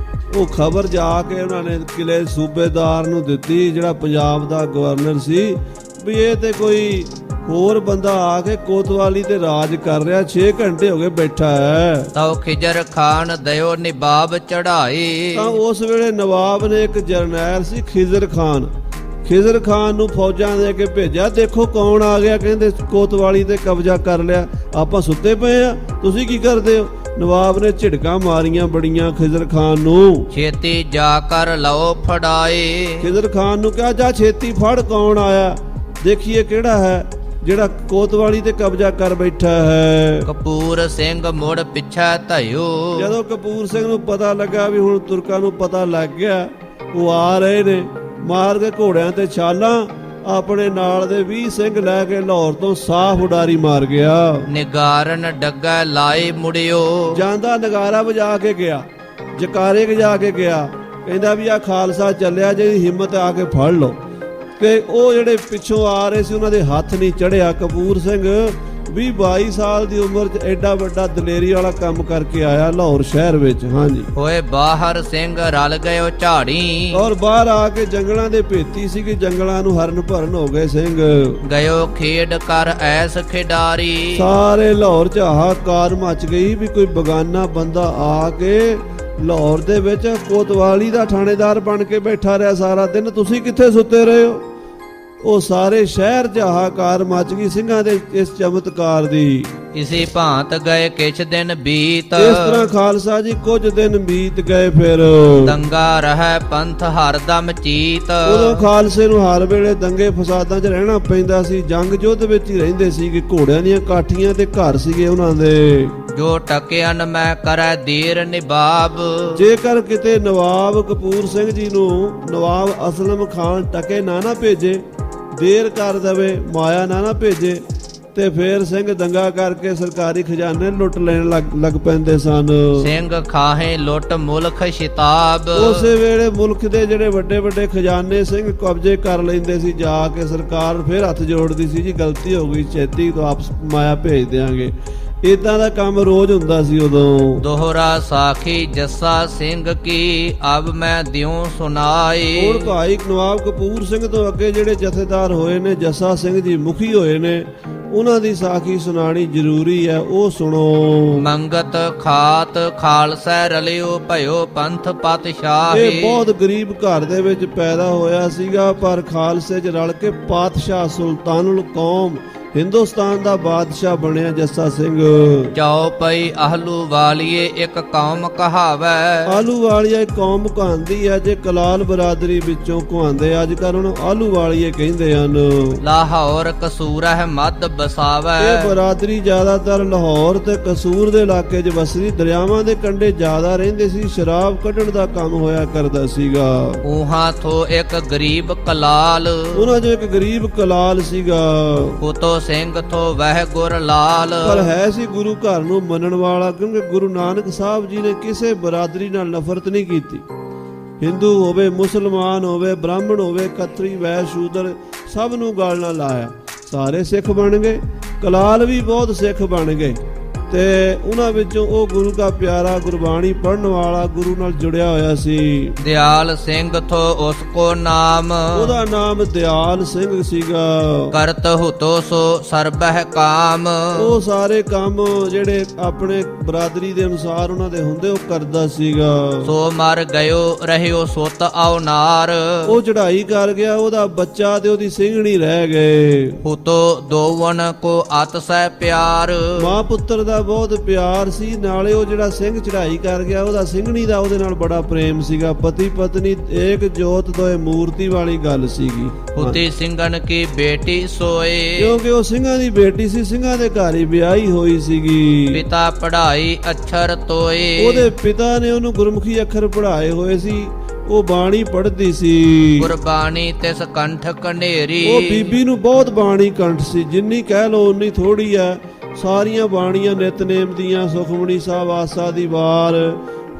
ਉਹ ਖਬਰ ਜਾ ਕੇ ਉਹਨਾਂ ਨੇ ਕਿਲੇ ਸੂਬੇਦਾਰ ਨੂੰ ਦਿੱਤੀ, ਜਿਹੜਾ ਪੰਜਾਬ ਦਾ ਗਵਰਨਰ ਸੀ, ਵੀ ਇਹ ਤੇ ਕੋਈ ਹੋਰ ਬੰਦਾ ਆ ਕੇ ਕੋਤਵਾਲੀ ਤੇ ਰਾਜ ਕਰ ਰਿਹਾ, 6 ਘੰਟੇ ਹੋ ਗਏ ਬੈਠਾ ਹੈ। ਤਉ ਖਿਜਰ ਖਾਨ ਦਇਓ ਨਿਬਾਬ ਚੜਾਈ, ਤਾਂ ਉਸ ਵੇਲੇ ਨਵਾਬ ਨੇ ਇੱਕ ਜਰਨੈਲ ਸੀ ਖਿਜ਼ਰ ਖਾਨ, ਖਿਜ਼ਰ ਖਾਨ ਨੂੰ ਫੌਜਾਂ ਦੇ ਕੇ ਭੇਜਿਆ। ਦੇਖੋ ਕੌਣ ਆ ਗਿਆ, ਕਹਿੰਦੇ ਕੋਤਵਾਲੀ ਤੇ ਕਬਜ਼ਾ ਕਰ ਲਿਆ, ਆਪਾਂ ਸੁੱਤੇ ਪਏ ਆ, ਤੁਸੀਂ ਕੀ ਕਰਦੇ ਹੋ। ਨਵਾਬ ਨੇ ਝਿੜਕਾਂ ਮਾਰੀਆਂ ਬੜੀਆਂ ਖਿਜ਼ਰ ਖਾਨ ਨੂੰ। ਛੇਤੀ ਜਾ ਕਰ ਲਓ ਫੜਾਏ, ਖਿਜ਼ਰ ਖਾਨ ਨੂੰ ਕਿਹਾ ਜਾ ਛੇਤੀ ਫੜ, ਕੌਣ ਆਇਆ, ਦੇਖੀਏ ਕਿਹੜਾ ਹੈ ਜਿਹੜਾ ਕੋਤਵਾਲੀ ਤੇ ਕਬਜ਼ਾ ਕਰ ਬੈਠਾ ਹੈ। ਕਪੂਰ ਸਿੰਘ ਮੁੜ ਪਿੱਛੇ ਧਇਓ, ਜਦੋਂ ਕਪੂਰ ਸਿੰਘ ਨੂੰ ਪਤਾ ਲੱਗਾ ਵੀ ਹੁਣ ਤੁਰਕਾਂ ਨੂੰ ਪਤਾ ਲੱਗ ਗਿਆ, ਉਹ ਆ ਰਹੇ ਨੇ, ਮਾਰ ਕੇ ਘੋੜਿਆਂ ਤੇ ਛਾਲਾਂ, ਆਪਣੇ ਨਾਲ ਦੇ 20 ਸਿੰਘ ਲੈ ਕੇ ਲਾਹੌਰ ਤੋਂ ਸਾਫ਼ ਉਡਾਰੀ ਮਾਰ ਗਿਆ। ਨਿਗਾਰਨ ਡੱਗਾ ਲਾਏ ਮੁੜਿਓ, ਜਾਂਦਾ ਨਗਾਰਾ ਵਜਾ ਕੇ ਗਿਆ, ਜਕਾਰੇ ਵਜਾ ਕੇ ਗਿਆ, ਕਹਿੰਦਾ ਵੀ ਆ ਖਾਲਸਾ ਚੱਲਿਆ, ਜਿਹਦੀ ਹਿੰਮਤ ਆ ਕੇ ਫੜ ਲਓ। ਕਿ ਉਹ ਜਿਹੜੇ ਪਿੱਛੋਂ ਆ ਰਹੇ ਸੀ ਉਹਨਾਂ ਦੇ ਹੱਥ ਨਹੀਂ ਚੜਿਆ। ਕਪੂਰ ਸਿੰਘ 22 ਸਾਲ ਦੀ ਉਮਰ 'ਚ ਐਡਾ ਵੱਡਾ ਦਲੇਰੀ ਵਾਲਾ ਕੰਮ ਕਰਕੇ ਆਇਆ ਲਾਹੌਰ ਸ਼ਹਿਰ ਵਿੱਚ। ਹਾਂਜੀ, ਹੋਏ ਬਾਹਰ ਸਿੰਘ ਰਲ ਗਇਓ ਝਾੜੀ, ਔਰ ਬਾਹਰ ਆ ਕੇ ਜੰਗਲਾਂ ਦੇ ਭੇਤੀ ਸੀ ਕਿ ਜੰਗਲਾਂ ਨੂੰ ਹਰਨ ਭਰਨ ਹੋ ਗਏ ਸਿੰਘ। ਗਇਓ ਖੇਡ ਕਰ ਐਸ ਖਿਡਾਰੀ, ਸਾਰੇ ਲਾਹੌਰ 'ਚ ਹਾਹਾਕਾਰ ਮਚ ਗਈ ਵੀ ਕੋਈ ਬਗਾਨਾ ਬੰਦਾ ਆ ਕੇ ਲਾਹੌਰ ਦੇ ਵਿੱਚ ਕੋਤਵਾਲੀ ਦਾ ਥਾਣੇਦਾਰ ਬਣ ਕੇ ਬੈਠਾ ਰਿਹਾ ਸਾਰਾ ਦਿਨ, ਤੁਸੀਂ ਕਿੱਥੇ ਸੁੱਤੇ ਰਹੇ ਹੋ? ਉਹ ਸਾਰੇ ਸ਼ਹਿਰ 'ਚ ਹਾਹਾਕਾਰ ਮਚ ਗਈ ਸਿੰਘਾਂ ਦੇ ਇਸ ਚਮਤਕਾਰ ਦੀ। ਇਸੇ ਭਾਂਤ ਗਏ ਕਿਛ ਦਿਨ ਬੀਤ, ਇਸ ਤਰ੍ਹਾਂ ਖਾਲਸਾ ਜੀ ਕੁਝ ਦਿਨ ਬੀਤ ਗਏ। ਫਿਰ ਦੰਗਾ ਰਹਿ ਪੰਥ ਹਰਦਮ ਚੀਤ, ਉਦੋਂ ਖਾਲਸੇ ਨੂੰ ਹਰ ਵੇਲੇ ਦੰਗੇ ਫਸਾਦਾਂ 'ਚ ਰਹਿਣਾ ਪੈਂਦਾ ਸੀ, ਜੰਗ ਯੁੱਧ ਵਿੱਚ ਹੀ ਰਹਿੰਦੇ ਸੀਗੇ। ਘੋੜਿਆਂ ਦੀਆਂ ਕਾਠੀਆਂ ਤੇ ਘਰ ਸੀਗੇ ਉਹਨਾਂ ਦੇ। ਜੋ ਟਕਿਆਨ ਮੈਂ ਕਰੈ ਦੇਰ ਨਿਬਾਬ, ਜੇਕਰ ਕਿਤੇ ਨਵਾਬ ਕਪੂਰ ਸਿੰਘ ਜੀ ਨੂੰ ਨਵਾਬ ਅਸਲਮ ਖਾਨ ਟਕੇ ਨਾ ਭੇਜੇ, ਦੇਰ ਕਰ ਦਵੇ, ਮਾਇਆ ਨਾ ਭੇਜੇ, ਤੇ ਫੇਰ ਸਿੰਘ ਦੰਗਾ ਕਰਕੇ ਸਰਕਾਰੀ ਖਜ਼ਾਨੇ ਲੁੱਟ ਲੈਣ ਲੱਗ ਪੈਂਦੇ ਸਨ। ਸਿੰਘ ਖਾਹੇ ਲੁੱਟ ਮੁਲਕ ਸ਼ਿਤਾਬ, ਉਸੇ ਵੇਲੇ ਮੁਲਕ ਦੇ ਜਿਹੜੇ ਵੱਡੇ ਵੱਡੇ ਖਜ਼ਾਨੇ ਸਿੰਘ ਕਬਜ਼ੇ ਕਰ ਲੈਂਦੇ ਸੀ ਜਾ ਕੇ। ਸਰਕਾਰ ਫੇਰ ਹੱਥ ਜੋੜਦੀ ਸੀ, ਜੀ ਗਲਤੀ ਹੋ ਗਈ, ਛੇਤੀ ਤੋਂ ਆਪਸ ਮਾਇਆ ਭੇਜ ਦਿਆਂਗੇ। ਇਦਾਂ ਦਾ ਕੰਮ ਰੋਜ਼ ਹੁੰਦਾ ਸੀ ਉਦੋਂ। ਦੋਹਰਾ ਸਾਖੀ ਜੱਸਾ ਸਿੰਘ ਕੀ ਅਬ ਮੈਂ ਦਿਉ ਸੁਨਾਈ, ਹੁਣ ਭਾਈ ਨਵਾਬ ਕਪੂਰ ਸਿੰਘ ਤੋਂ ਅੱਗੇ ਜਿਹੜੇ ਜਥੇਦਾਰ ਹੋਏ ਨੇ, ਜੱਸਾ ਸਿੰਘ ਜੀ ਮੁਖੀ ਹੋਏ ਨੇ, ਉਹਨਾਂ ਦੀ ਸਾਖੀ ਸੁਣਾਣੀ ਜ਼ਰੂਰੀ ਹੈ, ਉਹ ਸੁਣੋ। ਮੰਗਤ ਖਾਤ ਖਾਲਸਾ ਰਲਿਓ ਭਇਓ ਪੰਥ ਪਾਤਸ਼ਾਹੀ, ਇਹ ਬਹੁਤ ਗਰੀਬ ਘਰ ਦੇ ਵਿੱਚ ਪੈਦਾ ਹੋਇਆ ਸੀਗਾ, ਪਰ ਖਾਲਸੇ 'ਚ ਰਲ ਕੇ ਪਾਤਸ਼ਾਹ ਸੁਲਤਾਨੁਲ ਕੌਮ ਹਿੰਦੁਸਤਾਨ ਦਾ ਬਾਦਸ਼ਾਹ ਬਣਿਆ ਜੱਸਾ ਸਿੰਘ। ਚਾਉ ਪਈ ਆਹਲੂ ਵਾਲੀਏ ਇੱਕ ਕੌਮ ਕਹਾਵੈ, ਆਲੂ ਵਾਲੀਆ ਇੱਕ ਕੌਮ ਕਹਾਂਦੀ ਹੈ, ਜੇ ਕਲਾਲ ਬਰਾਦਰੀ ਵਿੱਚੋਂ ਕਹਾਂਦੇ, ਅੱਜ ਕੱਲ ਉਹਨੂੰ ਆਲੂ ਵਾਲੀਏ ਕਹਿੰਦੇ ਹਨ। ਲਾਹੌਰ ਕਸੂਰਹਿ ਮੱਧ ਬਸਾਵੈ, ਇਹ ਬਰਾਦਰੀ ਜ਼ਿਆਦਾਤਰ ਲਾਹੌਰ ਤੇ ਕਸੂਰ ਦੇ ਇਲਾਕੇ 'ਚ ਵਸਦੀ, ਦਰਿਆਵਾਂ ਦੇ ਕੰਢੇ ਜ਼ਿਆਦਾ ਰਹਿੰਦੇ ਸੀ, ਸ਼ਰਾਬ ਕੱਢਣ ਦਾ ਕੰਮ ਹੋਇਆ ਕਰਦਾ ਸੀਗਾ। ਉਹਾਂ ਥੋ ਇੱਕ ਗਰੀਬ ਕਲਾਲ, ਉਹਨਾਂ 'ਚ ਇੱਕ ਗਰੀਬ ਕਲਾਲ ਸੀਗਾ, ਪੁੱਤੋ ਸਿੰਘ ਥੋ ਵਹਿ ਗੁਰ ਲਾਲ, ਪਰ ਹੈ ਸੀ ਗੁਰੂ ਘਰ ਨੂੰ ਮੰਨਣ ਵਾਲਾ, ਕਿਉਂਕਿ ਗੁਰੂ ਨਾਨਕ ਸਾਹਿਬ ਜੀ ਨੇ ਕਿਸੇ ਬਰਾਦਰੀ ਨਾਲ ਨਫ਼ਰਤ ਨਹੀਂ ਕੀਤੀ। ਹਿੰਦੂ ਹੋਵੇ, ਮੁਸਲਮਾਨ ਹੋਵੇ, ਬ੍ਰਾਹਮਣ ਹੋਵੇ, ਖੱਤਰੀ, ਵੈਸ਼, ਸ਼ੂਦਰ, ਸਭ ਨੂੰ ਗਲ ਨਾਲ ਲਾਇਆ। ਸਾਰੇ ਸਿੱਖ ਬਣ ਗਏ, ਕਲਾਲ ਵੀ ਬਹੁਤ ਸਿੱਖ ਬਣ ਗਏ, ਤੇ ਉਹਨਾਂ ਵਿੱਚੋਂ ਉਹ ਗੁਰੂ ਦਾ ਪਿਆਰਾ ਗੁਰਬਾਣੀ ਪੜ੍ਹਨ ਵਾਲਾ, ਗੁਰੂ ਨਾਲ ਜੁੜਿਆ ਹੋਇਆ ਸੀ। ਦਿਆਲ ਸਿੰਘ ਥੋ ਉਸ ਕੋ ਨਾਮ, ਉਹਦਾ ਨਾਮ ਦਿਆਲ ਸਿੰਘ ਸੀਗਾ। ਕਰਤ ਹੁਤੋ ਸੋ ਸਰਬਹਿ ਕਾਮ, ਉਹ ਸਾਰੇ ਕੰਮ ਜਿਹੜੇ ਆਪਣੇ ਬਰਾਦਰੀ ਦੇ ਅਨੁਸਾਰ ਉਹਨਾਂ ਦੇ ਹੁੰਦੇ ਉਹ ਕਰਦਾ ਸੀਗਾ। ਸੋ ਮਰ ਗਇਓ ਰਹਿਓ ਸੁਤ ਆਉ ਨਾਰ, ਉਹ ਚੜਾਈ ਕਰ ਗਿਆ, ਉਹਦਾ ਬੱਚਾ ਤੇ ਉਹਦੀ ਸਿੰਘਣੀ ਰਹਿ ਗਏ। ਹੁਤੋ ਦੋਵਨ ਕੋ ਅਤ ਸਹਿ ਪਿਆਰ, ਮਾਂ ਪੁੱਤਰ ਦਾ ਬਹੁਤ ਪਿਆਰ ਸੀ, ਨਾਲੇ ਉਹ ਜਿਹੜਾ ਸਿੰਘ ਚੜਾਈ ਕਰ ਗਿਆ ਉਹਦਾ ਸਿੰਘਣੀ ਦਾ ਉਹਦੇ ਨਾਲ ਬੜਾ ਪ੍ਰੇਮ ਸੀਗਾ। ਪਤੀ ਪਤਨੀ ਏਕ ਜੋਤ ਦੋਏ ਮੂਰਤੀ ਵਾਲੀ ਗੱਲ ਸੀਗੀ। ਹੁਤੀ ਸਿੰਘਨ ਕੀ ਬੇਟੀ ਸੋਏ, ਕਿਉਂਕਿ ਉਹ ਸਿੰਘਾਂ ਦੀ ਬੇਟੀ ਸੀ, ਸਿੰਘਾਂ ਦੇ ਘਰ ਹੀ ਵਿਆਹੀ ਹੋਈ ਸੀਗੀ। ਪਿਤਾ ਪੜ੍ਹਾਈ ਅਛਰ ਤੋਏ, ਉਹਦੇ ਪਿਤਾ ਨੇ ਉਹਨੂੰ ਗੁਰਮੁਖੀ ਅੱਖਰ ਪੜ੍ਹਾਏ ਹੋਏ ਸੀ, ਉਹ ਬਾਣੀ ਪੜ੍ਹਦੀ ਸੀ। ਗੁਰਬਾਣੀ ਤਿਸ ਕੰਠ ਕਨੇਰੀ, ਉਹ ਬੀਬੀ ਨੂੰ ਬਹੁਤ ਬਾਣੀ ਕੰਠ ਸੀ, ਜਿੰਨੀ ਕਹਿ ਲੋ ਉਨੀ ਥੋੜੀ ਆ। ਸਾਰੀਆਂ ਬਾਣੀਆਂ ਨਿਤਨੇਮ ਦੀਆਂ, ਸੁਖਮਨੀ ਸਾਹਿਬ, ਆਸਾ ਦੀ ਵਾਰ,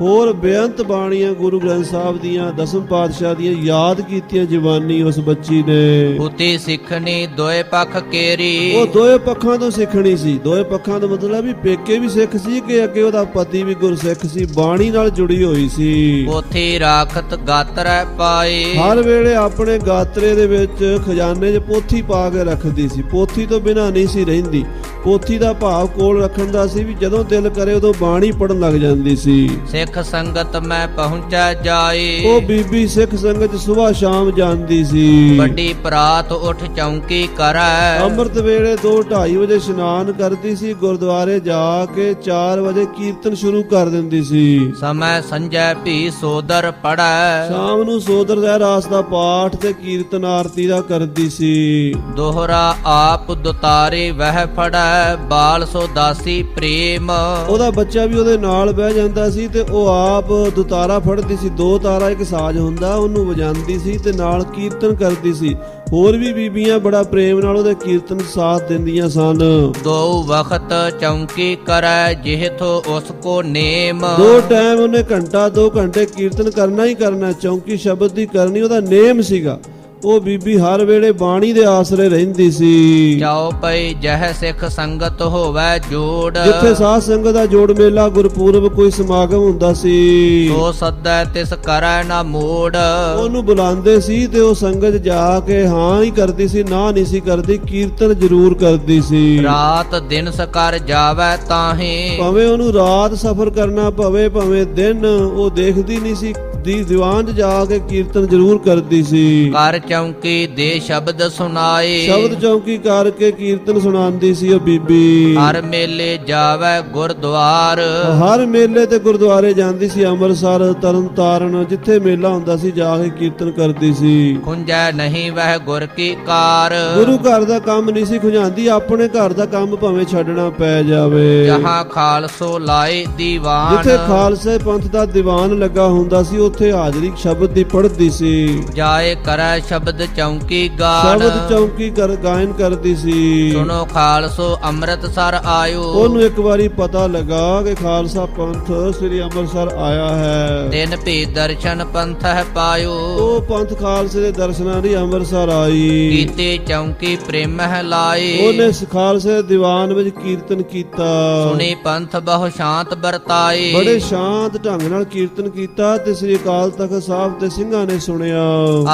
ਹੋਰ ਬੇਅੰਤ ਬਾਣੀਆਂ ਗੁਰੂ ਗ੍ਰੰਥ ਸਾਹਿਬ ਦੀਆਂ, ਦਸਮ ਪਾਤਸ਼ਾਹ ਦੀਆਂ ਯਾਦ ਕੀਤੀਆਂ ਜਵਾਨੀ ਉਸ ਬੱਚੀ ਨੇ। ਹੁਤੀ ਸਿੱਖਣੀ ਦੋਏ ਪੱਖ ਕੇਰੀ, ਉਹ ਦੋਏ ਪੱਖਾਂ ਤੋਂ ਸਿੱਖਣੀ ਸੀ। ਦੋਏ ਪੱਖਾਂ ਦਾ ਮਤਲਬ ਵੀ ਪੇਕੇ ਵੀ ਸਿੱਖ ਸੀ ਕਿ ਅੱਗੇ ਉਹਦਾ ਪਤੀ ਵੀ ਗੁਰਸਿੱਖ ਸੀ, ਬਾਣੀ ਨਾਲ ਜੁੜੀ ਹੋਈ ਸੀ। ਪੋਥੀ ਰਾਖਤ ਗਾਤਰੈ ਪਾਏ, ਹਰ ਵੇਲੇ ਆਪਣੇ ਗਾਤਰੇ ਦੇ ਵਿੱਚ ਖਜ਼ਾਨੇ 'ਚ ਪੋਥੀ ਪਾ ਕੇ ਰੱਖਦੀ ਸੀ, ਪੋਥੀ ਤੋਂ ਬਿਨਾਂ ਨਹੀਂ ਸੀ ਰਹਿੰਦੀ। ਪੋਥੀ ਦਾ ਭਾਵ ਕੋਲ ਰੱਖਣ ਦਾ ਸੀ ਵੀ ਜਦੋਂ ਦਿਲ ਕਰੇ ਉਦੋਂ ਬਾਣੀ ਪੜਨ ਲੱਗ ਜਾਂਦੀ ਸੀ। ਸਿੱਖ ਸੰਗਤ ਮੈਂ ਪਹੁੰਚੈ ਜਾਏ, ਉਹ ਬੀਬੀ ਸਿੱਖ ਸੰਗਤ ਸਵੇਰ ਸ਼ਾਮ ਜਾਂਦੀ ਸੀ। ਵੱਡੀ ਪ੍ਰਾਤ ਉੱਠ ਚੌਂਕੀ ਕਰੈ, ਅੰਮ੍ਰਿਤ ਵੇਲੇ 2:30 ਵਜੇ ਇਸ਼ਨਾਨ ਕਰਦੀ ਸੀ, ਗੁਰਦੁਆਰੇ ਜਾ ਕੇ 4 ਵਜੇ ਕੀਰਤਨ ਸ਼ੁਰੂ ਕਰ ਦਿੰਦੀ ਸੀ। ਸਮੈ ਸੰਜੈ ਭੀ ਸੋਦਰ ਪੜੈ, ਸ਼ਾਮ ਨੂੰ ਸੋਦਰ ਰਹਿਰਾਸ ਦਾ ਪਾਠ ਤੇ ਕੀਰਤਨ ਆਰਤੀ ਦਾ ਕਰਦੀ ਸੀ। ਦੋਹਰਾ ਆਪ ਦੁਤਾਰੇ ਵਹਿ ਫੜੈ, ਬਾਲ ਸੋ ਦਾਸੀ ਪ੍ਰੇਮ, ਉਹਦਾ ਬੱਚਾ ਵੀ ਉਹਦੇ ਨਾਲ ਬਹਿ ਜਾਂਦਾ ਸੀ ਤੇ ਉਹ ਆਪ ਦੁਤਾਰਾ ਫੜਦੀ ਸੀ। 2 ਤਾਰਾ ਇੱਕ ਸਾਜ਼ ਹੁੰਦਾ, ਉਹਨੂੰ ਵਜਾਉਂਦੀ ਸੀ ਤੇ ਨਾਲ ਕੀਰਤਨ ਕਰਦੀ ਸੀ। ਹੋਰ ਵੀ ਬੀਬੀਆਂ ਬੜਾ ਪ੍ਰੇਮ ਨਾਲ ਉਹਦੇ ਕੀਰਤਨ ਸਾਥ ਦਿੰਦੀਆਂ ਸਨ। 2 ਵਖਤ ਚੌਂਕੀ ਕਰੈ ਜਿਹਥੋ ਉਸ ਕੋ ਨੇਮ, 2 ਟਾਈਮ ਉਹਨੇ ਘੰਟਾ 2 ਘੰਟੇ ਕੀਰਤਨ ਕਰਨਾ ਹੀ ਕਰਨਾ, ਚੌਂਕੀ ਸ਼ਬਦ ਦੀ ਕਰਨੀ ਉਹਦਾ ਨੇਮ ਸੀਗਾ। ਉਹ ਬੀਬੀ ਹਰ ਵੇਲੇ ਬਾਣੀ ਦੇ ਆਸਰੇ ਰਹਿੰਦੀ ਸੀ। ਜਾਓ ਪਈ ਜਹ ਸਿੱਖ ਸੰਗਤ ਹੋਵੇ ਜੋੜ, ਜਿੱਥੇ ਸਾਧ ਸੰਗਤ ਦਾ ਜੋੜ ਮੇਲਾ ਗੁਰਪੁਰਬ ਕੋਈ ਸਮਾਗਮ ਹੁੰਦਾ ਸੀ, ਸੋ ਸੱਦੈ ਤਿਸ ਕਰੈ ਨਾ ਮੋੜ। ਉਹਨੂੰ ਬੁਲਾਉਂਦੇ ਸੀ ਤੇ ਉਹ ਸੰਗਤ ਜਾ ਕੇ ਹਾਂ ਹੀ ਕਰਦੀ ਸੀ, ਨਾ ਨਹੀਂ ਸੀ ਕਰਦੀ, ਕੀਰਤਨ ਜ਼ਰੂਰ ਕਰਦੀ ਸੀ। ਰਾਤ ਦਿਨ ਸਕਰ ਜਾਵੇ ਤਾਹੀਂ, ਭਾਵੇਂ ਉਹਨੂੰ ਰਾਤ ਸਫ਼ਰ ਕਰਨਾ ਪਵੇ ਭਾਵੇਂ ਦਿਨ, ਉਹ ਦੇਖਦੀ ਨਹੀਂ ਸੀ, ਦੀਵਾਨ 'ਚ ਜਾ ਕੇ ਕੀਰਤਨ ਜ਼ਰੂਰ ਕਰਦੀ ਸੀ। ਕਰ ਚੌਂਕੀ ਦੇ ਸ਼ਬਦ ਸੁਨਾਏ, ਸ਼ਬਦ ਚੌਂਕੀ ਕਰਕੇ ਕੀਰਤਨ ਸੁਣਾਉਂਦੀ ਸੀ ਉਹ ਬੀਬੀ। ਹਰ ਮੇਲੇ ਜਾਵੇ ਗੁਰਦੁਆਰ, ਹਰ ਮੇਲੇ ਤੇ ਗੁਰਦੁਆਰੇ ਜਾਂਦੀ ਸੀ, ਅੰਮ੍ਰਿਤਸਰ ਤਰਨ ਤਾਰਨ ਜਿੱਥੇ ਮੇਲਾ ਹੁੰਦਾ ਸੀ ਜਾ ਕੇ ਕੀਰਤਨ ਕਰਦੀ ਸੀ। ਖੁੰਝੈ ਨਹੀਂ ਵਹਿ ਗੁਰ ਕੀ ਕਾਰ, ਗੁਰੂ ਘਰ ਦਾ ਕੰਮ ਨਹੀਂ ਸੀ ਖੁੰਝਾਉਂਦੀ, ਆਪਣੇ ਘਰ ਦਾ ਕੰਮ ਭਾਵੇਂ ਛੱਡਣਾ ਪੈ ਜਾਵੇ। ਜਹਾਂ ਖਾਲਸੋ ਲਾਏ ਦੀਵਾਨ, ਜਿੱਥੇ ਖਾਲਸੇ ਪੰਥ ਦਾ ਦੀਵਾਨ ਲੱਗਾ ਹੁੰਦਾ ਸੀ ਉੱਥੇ ਹਾਜ਼ਰੀ ਸ਼ਬਦ ਦੀ ਪੜ੍ਹਦੀ ਸੀ। ਜਾਏ ਕਰੈ ਸ਼ਬਦ ਚੌਂਕੀ ਗਾਨ, ਸ਼ਬਦ ਚੌਂਕੀ ਗਾਇਨ ਕਰਦੀ ਸੀ। ਸੁਨੋ ਖਾਲਸੋ ਅੰਮ੍ਰਿਤਸਰ ਆਇਓ, ਉਹਨੂੰ ਇੱਕ ਵਾਰੀ ਪਤਾ ਲੱਗਾ ਕਿ ਖਾਲਸਾ ਪੰਥ ਸ੍ਰੀ ਅੰਮ੍ਰਿਤਸਰ ਆਇਆ ਹੈ। ਤਿਨ ਭੀ ਦਰਸ਼ਨ ਪੰਥਹਿ ਪਾਇਓ, ਉਹ ਪੰਥ ਖਾਲਸੇ ਦੇ ਦਰਸ਼ਨਾਂ ਲਈ ਅੰਮ੍ਰਿਤਸਰ ਆਈ। ਕੀਤੇ ਚੌਂਕੀ ਪ੍ਰੇਮਹਿ ਲਾਏ, ਉਹਨੇ ਖਾਲਸੇ ਦੇ ਦੀਵਾਨ ਵਿੱਚ ਕੀਰਤਨ ਕੀਤਾ। ਸੁਣੀ ਪੰਥ ਬਹੁ ਸ਼ਾਂਤ ਵਰਤਾਏ, ਬੜੇ ਸ਼ਾਂਤ ਢੰਗ ਨਾਲ ਕੀਰਤਨ ਕੀਤਾ ਤੇ ਸ੍ਰੀ ਅਕਾਲ ਤਖਤ ਸਾਹਿਬ ਦੇ ਸਿੰਘਾਂ ਨੇ ਸੁਣਿਆ।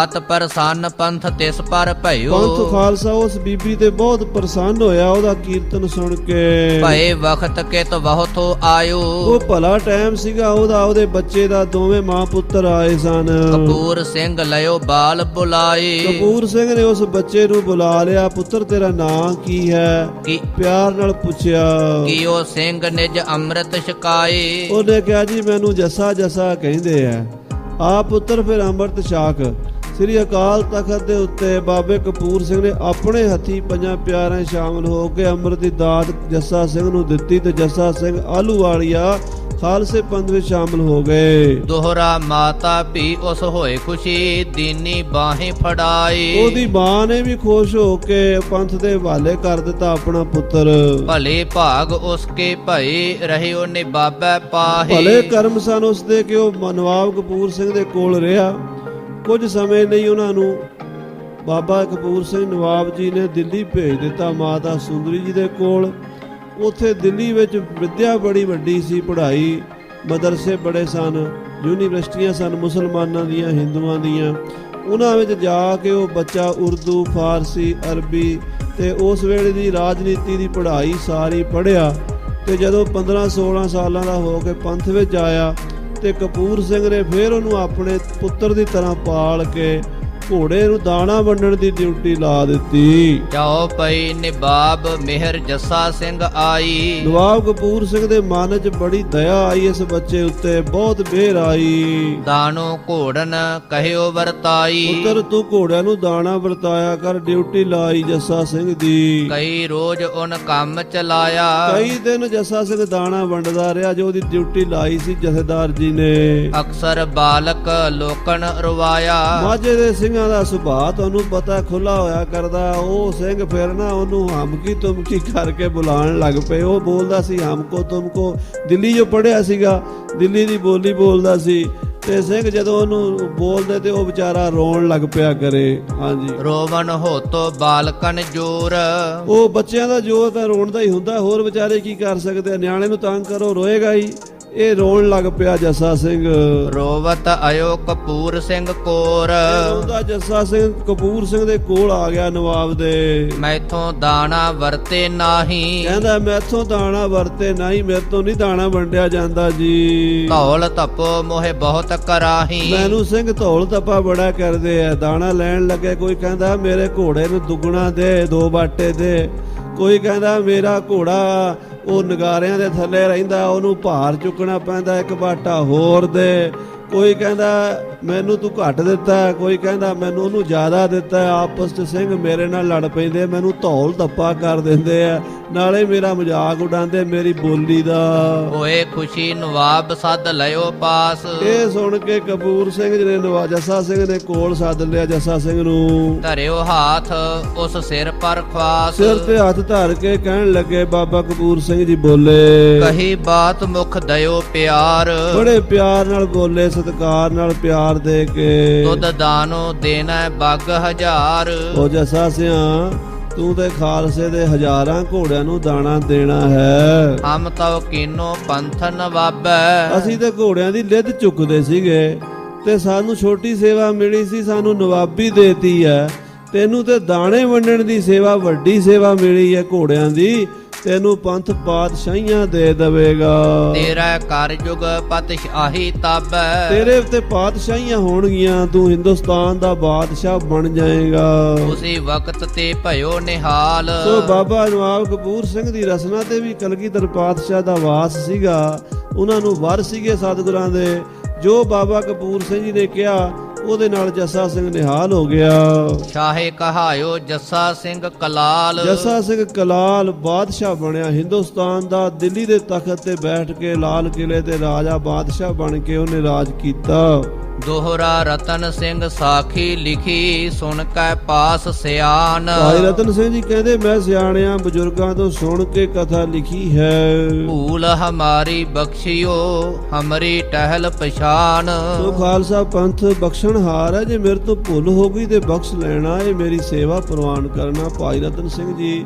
ਅਤ ਪ੍ਰਸੰਨ ਪੰਥ ਤਿਸ ਪਰ ਭਇਓ, ਪੰਥ ਖਾਲਸਾ ਉਸ ਬੀਬੀ ਤੇ ਬਹੁਤ ਪ੍ਰਸੰਨ ਹੋਇਆ ਉਹਦਾ ਕੀਰਤਨ ਸੁਣ ਕੇ। ਭਏ ਵਖਤ ਕਿਤ ਬਹੁਤੋ ਆਇਓ, ਉਹ ਭਲਾ ਟਾਈਮ ਸੀਗਾ ਉਹਦਾ, ਉਹਦੇ ਬੱਚੇ ਦਾ, ਦੋਵੇਂ ਮਾਂ ਪੁੱਤਰ ਆਏ ਸਨ। ਕਪੂਰ ਸਿੰਘ ਲਿਓ ਬਾਲ ਬੁਲਾਏ, ਕਪੂਰ ਸਿੰਘ ਨੇ ਉਸ ਬੱਚੇ ਨੂੰ ਬੁਲਾ ਲਿਆ। ਪੁੱਤਰ ਤੇਰਾ ਨਾਂ ਕੀ ਹੈ? ਪਿਆਰ ਨਾਲ ਪੁੱਛਿਆ। ਕੀਓ ਸਿੰਘ ਨਿਜ ਅੰਮ੍ਰਿਤ ਛਕਾਏ, ਉਹਨੇ ਕਿਹਾ ਜੀ ਮੈਨੂੰ ਜੱਸਾ ਜੱਸਾ ਕਹਿੰਦੇ ਆ। ਆ ਪੁੱਤਰ ਫਿਰ ਅੰਮ੍ਰਿਤ ਛਾਕ। ਸ੍ਰੀ ਅਕਾਲ ਤਖਤ ਦੇ ਉੱਤੇ ਬਾਬੇ ਕਪੂਰ ਸਿੰਘ ਨੇ ਆਪਣੇ ਹੱਥੀ ਪੰਜਾਂ ਪਿਆਰਿਆਂ ਸ਼ਾਮਲ ਹੋ ਕੇ ਅੰਮ੍ਰਿਤ ਦੀ ਦਾਤ ਜੱਸਾ ਸਿੰਘ ਨੂੰ ਦਿੱਤੀ ਤੇ ਜੱਸਾ ਸਿੰਘ ਆਹਲੂਵਾਲੀਆ ਖਾਲਸੇ ਪੰਥ ਵਿੱਚ ਸ਼ਾਮਲ ਹੋ ਗਏ। ਦੋਹਰਾ ਮਾਤਾ ਵੀ ਉਸ ਹੋਏ ਖੁਸ਼ੀ, ਦੀਨੀ ਬਾਹੇ ਫੜਾਏ, ਉਹਦੀ ਮਾਂ ਨੇ ਵੀ ਖੁਸ਼ ਹੋ ਕੇ ਪੰਥ ਦੇ ਹਵਾਲੇ ਕਰ ਦਿੱਤਾ ਆਪਣਾ ਪੁੱਤਰ। ਭਲੇ ਭਾਗ ਉਸਕੇ ਭਏ ਰਹਿਓ ਨੇ ਬਾਬਾ ਪਾਹੇ, ਭਲੇ ਕਰਮ ਸਨ ਉਸਦੇ ਕਿ ਉਹ ਨਵਾਬ ਕਪੂਰ ਸਿੰਘ ਦੇ ਕੋਲ ਰਿਹਾ। ਕੁਝ ਸਮੇਂ ਲਈ ਉਹਨਾਂ ਨੂੰ ਬਾਬਾ ਕਪੂਰ ਸਿੰਘ ਨਵਾਬ ਜੀ ਨੇ ਦਿੱਲੀ ਭੇਜ ਦਿੱਤਾ ਮਾਤਾ ਸੁੰਦਰੀ ਜੀ ਦੇ ਕੋਲ। ਉੱਥੇ ਦਿੱਲੀ ਵਿੱਚ ਵਿੱਦਿਆ ਬੜੀ ਵੱਡੀ ਸੀ, ਪੜ੍ਹਾਈ, ਮਦਰਸੇ ਬੜੇ ਸਨ, ਯੂਨੀਵਰਸਿਟੀਆਂ ਸਨ ਮੁਸਲਮਾਨਾਂ ਦੀਆਂ, ਹਿੰਦੂਆਂ ਦੀਆਂ। ਉਹਨਾਂ ਵਿੱਚ ਜਾ ਕੇ ਉਹ ਬੱਚਾ ਉਰਦੂ, ਫਾਰਸੀ, ਅਰਬੀ ਤੇ ਉਸ ਵੇਲੇ ਦੀ ਰਾਜਨੀਤੀ ਦੀ ਪੜ੍ਹਾਈ ਸਾਰੀ ਪੜ੍ਹਿਆ। ਤੇ ਜਦੋਂ 15-16 ਸਾਲਾਂ ਦਾ ਹੋ ਕੇ ਪੰਥ ਵਿੱਚ ਆਇਆ ਤੇ ਕਪੂਰ ਸਿੰਘ ਨੇ ਫਿਰ ਉਹਨੂੰ ਆਪਣੇ ਪੁੱਤਰ ਦੀ ਤਰ੍ਹਾਂ ਪਾਲ ਕੇ ਘੋੜੇ ਨੂੰ ਦਾਣਾ ਵੰਡਣ ਦੀ ਡਿਊਟੀ ਲਾ ਦਿੱਤੀ। ਜਾਓ ਪਈ ਨਿਬਾਬ ਮਿਹਰ ਜੱਸਾ ਸਿੰਘ ਆਈ, ਨਵਾਬ ਕਪੂਰ ਸਿੰਘ ਦੇ ਮਨ 'ਚ ਬੜੀ ਦਇਆ ਆਈ ਇਸ ਬੱਚੇ ਉੱਤੇ, ਬਹੁਤ ਮਿਹਰ ਆਈ। ਦਾਨੋ ਘੋੜਨ ਕਹਿਓ ਵਰਤਾਈ, ਪੁੱਤਰ ਤੂੰ ਘੋੜਿਆਂ ਨੂੰ ਦਾਣਾ ਵਰਤਾਇਆ ਕਰ, ਡਿਊਟੀ ਲਾਈ ਜੱਸਾ ਸਿੰਘ ਦੀ। ਕਈ ਰੋਜ਼ ਉਹਨ ਕੰਮ ਚਲਾਇਆ, ਕਈ ਦਿਨ ਜੱਸਾ ਸਿੰਘ ਦਾਣਾ ਵੰਡਦਾ ਰਿਹਾ ਜੋ ਉਹਦੀ ਡਿਊਟੀ ਲਾਈ ਸੀ ਜਥੇਦਾਰ ਜੀ ਨੇ। ਅਕਸਰ ਬਾਲਕ ਲੋਕਨ ਰਵਾਇਆ, ਮਾਝੇ ਦੇ ਸਿੰਘਾਂ ਦਾ ਸੁਭਾਅ ਤੁਹਾਨੂੰ ਪਤਾ ਖੁੱਲਾ ਹੋਇਆ ਕਰਦਾ। ਉਹ ਸਿੰਘ ਫਿਰ ਨਾ ਉਹਨੂੰ ਹਮਕੀ ਤੁਮਕੀ ਕਰਕੇ ਬੁਲਾਉਣ ਲੱਗ ਪਏ। ਉਹ ਬੋਲਦਾ ਸੀ ਹਮਕੋ ਤੁਮਕੋ, ਦਿੱਲੀ ਜੋ ਪੜ੍ਹਿਆ ਸੀਗਾ ਦਿੱਲੀ ਦੀ ਬੋਲੀ ਬੋਲਦਾ ਸੀ। ਤੇ ਸਿੰਘ ਜਦੋਂ ਉਹਨੂੰ ਬੋਲਦੇ ਤੇ ਉਹ ਵਿਚਾਰਾ ਰੋਣ ਲੱਗ ਪਿਆ ਕਰੇ। ਹਾਂਜੀ, ਰੋਵਨ ਹੋਤੋ ਬਾਲਕਨ ਜੋਰ, ਉਹ ਬੱਚਿਆਂ ਦਾ ਜੋਰ ਤਾਂ ਰੋਣ ਦਾ ਹੀ ਹੁੰਦਾ, ਹੋਰ ਵਿਚਾਰੇ ਕੀ ਕਰ ਸਕਦੇ। ਨਿਆਣੇ ਨੂੰ ਤੰਗ ਕਰੋ ਰੋਏਗਾ ਹੀ। ਇਹ ਰੋਣ ਲੱਗ ਪਿਆ ਜੱਸਾ ਸਿੰਘ। ਰੋਵਤ ਆਇਓ ਕਪੂਰ ਸਿੰਘ ਕੋਰ, ਉਹਦਾ ਜੱਸਾ ਸਿੰਘ ਕਪੂਰ ਸਿੰਘ ਦੇ ਕੋਲ ਆ ਗਿਆ ਨਵਾਬ ਦੇ। ਮੈਥੋਂ ਦਾਣਾ ਵਰਤੇ ਨਾਹੀ, ਕਹਿੰਦਾ ਮੈਥੋਂ ਦਾਣਾ ਵਰਤੇ ਨਹੀਂ, ਮੇਰੇ ਤੋਂ ਨਹੀਂ ਦਾਣਾ ਵੰਡਿਆ ਜਾਂਦਾ ਜੀ। ਧੌਲ ਧੱਪੋ ਮੋਹਿ ਬਹੁਤ ਕਰਾਹੀ, ਮੈਨੂੰ ਸਿੰਘ ਧੌਲ ਧੱਪਾ ਬੜਾ ਕਰਦੇ ਆ। ਦਾਣਾ ਲੈਣ ਲੱਗੇ ਕੋਈ ਕਹਿੰਦਾ ਮੇਰੇ ਘੋੜੇ ਨੂੰ ਦੁੱਗਣਾ ਦੇ, 2 ਬਾਟੇ ਦੇ। ਕੋਈ ਕਹਿੰਦਾ ਮੇਰਾ ਘੋੜਾ ਉਹ ਨਗਾਰਿਆਂ ਦੇ ਥੱਲੇ ਰਹਿੰਦਾ, ਉਹਨੂੰ ਭਾਰ ਚੁੱਕਣਾ ਪੈਂਦਾ, 1 ਬਾਟਾ ਹੋਰ ਦੇ। ਕੋਈ ਕਹਿੰਦਾ ਮੈਨੂੰ ਤੂੰ ਘੱਟ ਦਿੱਤਾ, ਕੋਈ ਕਹਿੰਦਾ ਮੈਨੂੰ ਉਹਨੂੰ ਜ਼ਿਆਦਾ ਦਿੱਤਾ। ਆਪਸ 'ਚ ਸਿੰਘ ਮੇਰੇ ਨਾਲ ਲੜ ਪੈਂਦੇ, ਮੈਨੂੰ ਧੌਲ ਧੱਪਾ ਕਰ ਦਿੰਦੇ ਆ, ਨਾਲੇ ਮੇਰਾ ਮਜ਼ਾਕ ਉਡਾਉਂਦੇ ਮੇਰੀ ਬੋਲੀ ਦਾ। ਹੋਏ ਖੁਸ਼ੀ ਨਵਾਬ ਸੱਦ ਲਿਓ ਪਾਸ, ਇਹ ਸੁਣ ਕੇ ਕਪੂਰ ਸਿੰਘ ਜੀ ਨੇ ਜੱਸਾ ਸਿੰਘ ਨੇ ਕੋਲ ਸੱਦ ਲਿਆ ਜੱਸਾ ਸਿੰਘ ਨੂੰ। ਧਰਿਓ ਹਾਥ ਉਸ ਸਿਰ ਪਰ ਖਵਾਸ, ਸਿਰ ਤੇ ਹੱਥ ਧਰ ਕੇ ਕਹਿਣ ਲੱਗੇ ਬਾਬਾ ਕਪੂਰ ਸਿੰਘ ਜੀ ਬੋਲੇ। ਕਹੀ ਬਾਤ ਮੁਖ ਦਇਓ ਪਿਆਰ, ਬੜੇ ਪਿਆਰ ਨਾਲ ਬੋਲੇ, ਸਤਿਕਾਰ ਨਾਲ ਪਿਆਰ ਦੇ ਕੇ। ਤੁਧ ਦਾਨੋ ਦੇਣਾ ਬੱਗ ਹਜ਼ਾਰ, ਉਹ ਜੱਸਾ ਸਿਆਂ ਤੂੰ ਤੇ ਖਾਲਸੇ ਦੇ ਹਜ਼ਾਰਾਂ ਘੋੜਿਆਂ ਨੂੰ ਦਾਣਾ ਦੇਣਾ ਹੈ। ਹਮ ਤਉ ਕੀਨੋ ਪੰਥ ਨਵਾਬੈ, ਅਸੀਂ ਤੇ ਘੋੜਿਆਂ ਦੀ ਲਿੱਦ ਚੁੱਕਦੇ ਸੀਗੇ ਤੇ ਸਾਨੂੰ ਛੋਟੀ ਸੇਵਾ ਮਿਲੀ ਸੀ, ਸਾਨੂੰ ਨਵਾਬੀ ਦੇਤੀ ਹੈ। ਤੈਨੂੰ ਤੇ ਦਾਣੇ ਵੰਡਣ ਦੀ ਸੇਵਾ, ਵੱਡੀ ਸੇਵਾ ਮਿਲੀ ਹੈ ਘੋੜਿਆਂ ਦੀ, ਤੈਨੂੰ ਪੰਥ ਪਾਤਸ਼ਾਹੀਆਂ ਦੇ ਦੇਵੇਗਾ। ਤੇਰਾ ਕਰ ਜੁਗ ਪਤਸ਼ਾਹੀ ਤਾਬੈ, ਤੇਰੇ ਉੱਤੇ ਪਾਤਸ਼ਾਹੀਆਂ ਹੋਣਗੀਆਂ, ਤੂੰ ਹਿੰਦੁਸਤਾਨ ਦਾ ਬਾਦਸ਼ਾਹ ਬਣ ਜਾਏਗਾ। ਉਸੇ ਵਕਤ ਤੇ ਭਇਓ ਨਿਹਾਲ, ਸੋ ਬਾਬਾ ਨਵਾਬ ਕਪੂਰ ਸਿੰਘ ਦੀ ਰਸਨਾ ਤੇ ਵੀ ਕਲਗੀਧਰ ਪਾਤਸ਼ਾਹ ਦਾ ਵਾਸ ਸੀਗਾ। ਉਹਨਾਂ ਨੂੰ ਵਰ ਸੀਗੇ ਸਤਿਗੁਰਾਂ ਦੇ, ਜੋ ਬਾਬਾ ਕਪੂਰ ਸਿੰਘ ਜੀ ਨੇ ਕਿਹਾ ਉਹਦੇ ਨਾਲ ਜੱਸਾ ਸਿੰਘ ਨਿਹਾਲ ਹੋ ਗਿਆ। ਸ਼ਾਹੇ ਕਹਾਇਓ ਜੱਸਾ ਸਿੰਘ ਕਲਾਲ, ਜੱਸਾ ਸਿੰਘ ਕਲਾਲ ਬਾਦਸ਼ਾਹ ਬਣਿਆ ਹਿੰਦੁਸਤਾਨ ਦਾ। ਦਿੱਲੀ ਦੇ ਤਖਤ ਤੇ ਬੈਠ ਕੇ ਲਾਲ ਕਿਲੇ ਤੇ ਰਾਜਾ ਬਾਦਸ਼ਾਹ ਬਣ ਕੇ ਉਹਨੇ ਰਾਜ ਕੀਤਾ। ਦੋਹਰਾ ਰਤਨ ਸਿੰਘ ਸਾਖੀ ਲਿਖੀ, ਸੁਣ ਕੈ ਪਾਸ ਸਿਆਨ। ਭਾਈ ਰਤਨ ਸਿੰਘ ਜੀ ਕਹਿੰਦੇ ਮੈਂ ਸਿਆਣਿਆਂ ਬਜ਼ੁਰਗਾਂ ਤੋਂ ਸੁਣ ਕੇ ਕਥਾ ਲਿਖੀ ਹੈ। ਭੂਲ ਹਮਾਰੀ ਬਖਸ਼ਿਓ ਹਮਰੀ ਟਹਿਲ ਪਛਾਨ, ਸੋ ਖਾਲਸਾ ਪੰਥ ਬਖਸ਼ਣਹਾਰ ਹੈ, ਜੇ ਮੇਰੇ ਤੋਂ ਭੁੱਲ ਹੋ ਗਈ ਤੇ ਬਖਸ਼ ਲੈਣਾ, ਇਹ ਮੇਰੀ ਸੇਵਾ ਪ੍ਰਵਾਨ ਕਰਨਾ। ਭਾਈ ਰਤਨ ਸਿੰਘ ਜੀ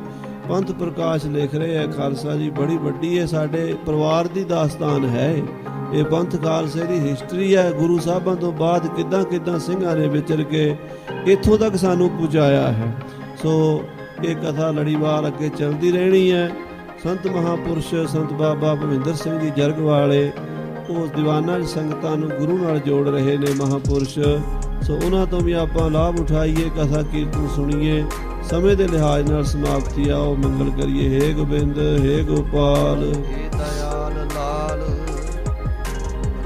ਪੰਥ ਪ੍ਰਕਾਸ਼ ਲਿਖ ਰਹੇ ਹੈ। ਖਾਲਸਾ ਜੀ ਬੜੀ ਵੱਡੀ ਹੈ, ਸਾਡੇ ਪਰਿਵਾਰ ਦੀ ਦਾਸਤਾਨ ਹੈ। ਇਹ ਪੰਥ ਖਾਲਸੇ ਦੀ ਹਿਸਟਰੀ ਹੈ। ਗੁਰੂ ਸਾਹਿਬਾਂ ਤੋਂ ਬਾਅਦ ਕਿੱਦਾਂ ਕਿੱਦਾਂ ਸਿੰਘਾਂ ਨੇ ਵਿਚਰ ਕੇ ਇੱਥੋਂ ਤੱਕ ਸਾਨੂੰ ਪਹੁੰਚਾਇਆ ਹੈ। ਸੋ ਇਹ ਕਥਾ ਲੜੀਵਾਰ ਅੱਗੇ ਚੱਲਦੀ ਰਹਿਣੀ ਹੈ। ਸੰਤ ਮਹਾਪੁਰਸ਼ ਸੰਤ ਬਾਬਾ ਭਵਿੰਦਰ ਸਿੰਘ ਜੀ ਜਰਗ ਵਾਲੇ ਉਸ ਦੀਵਾਨਾਂ ਦੀ ਸੰਗਤਾਂ ਨੂੰ ਗੁਰੂ ਨਾਲ ਜੋੜ ਰਹੇ ਨੇ ਮਹਾਪੁਰਸ਼। ਸੋ ਉਹਨਾਂ ਤੋਂ ਵੀ ਆਪਾਂ ਲਾਭ ਉਠਾਈਏ, ਕਥਾ ਕੀਰਤਨ ਸੁਣੀਏ। ਸਮੇਂ ਦੇ ਲਿਹਾਜ਼ ਨਾਲ ਸਮਾਪਤੀ ਆਓ ਮੰਗਲ ਕਰੀਏ। ਹੇ ਗੋਬਿੰਦ ਹੇ ਗੋਪਾਲ ਹੇ ਦਇਆਲ ਲਾਲ,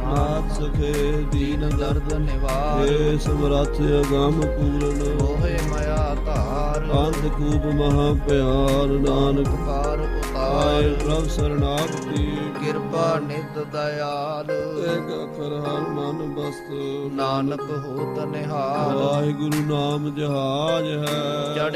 ਨਾਥ ਸਖੇ ਦੀਨ ਦਰਦ ਨਿਵਾਰ, ਹੇ ਸਮਰੱਥ ਅਗੰਮ ਪੂਰਨ ਮੋਹਿ ਮਾਇਆ ਧਾਰ, ਅੰਧ ਖੂਬ ਮਹਾ ਪਿਆਰ ਨਾਨਕ ਕਾਰ ਆਏ ਉਤਾਰ, ਪ੍ਰਭ ਸਰਨਾਗਤੀ ਕਿਰਪਾ ਨਿਤ ਦਇਆਲ, ਏਕ ਅੱਖਰ ਹਰ ਮਨ ਬਸਤ ਨਾਨਕ ਹੋਤ ਨਿਹਾਲ। ਵਾਹਿਗੁਰੂ ਨਾਮ ਜਹਾਜ ਹੈ।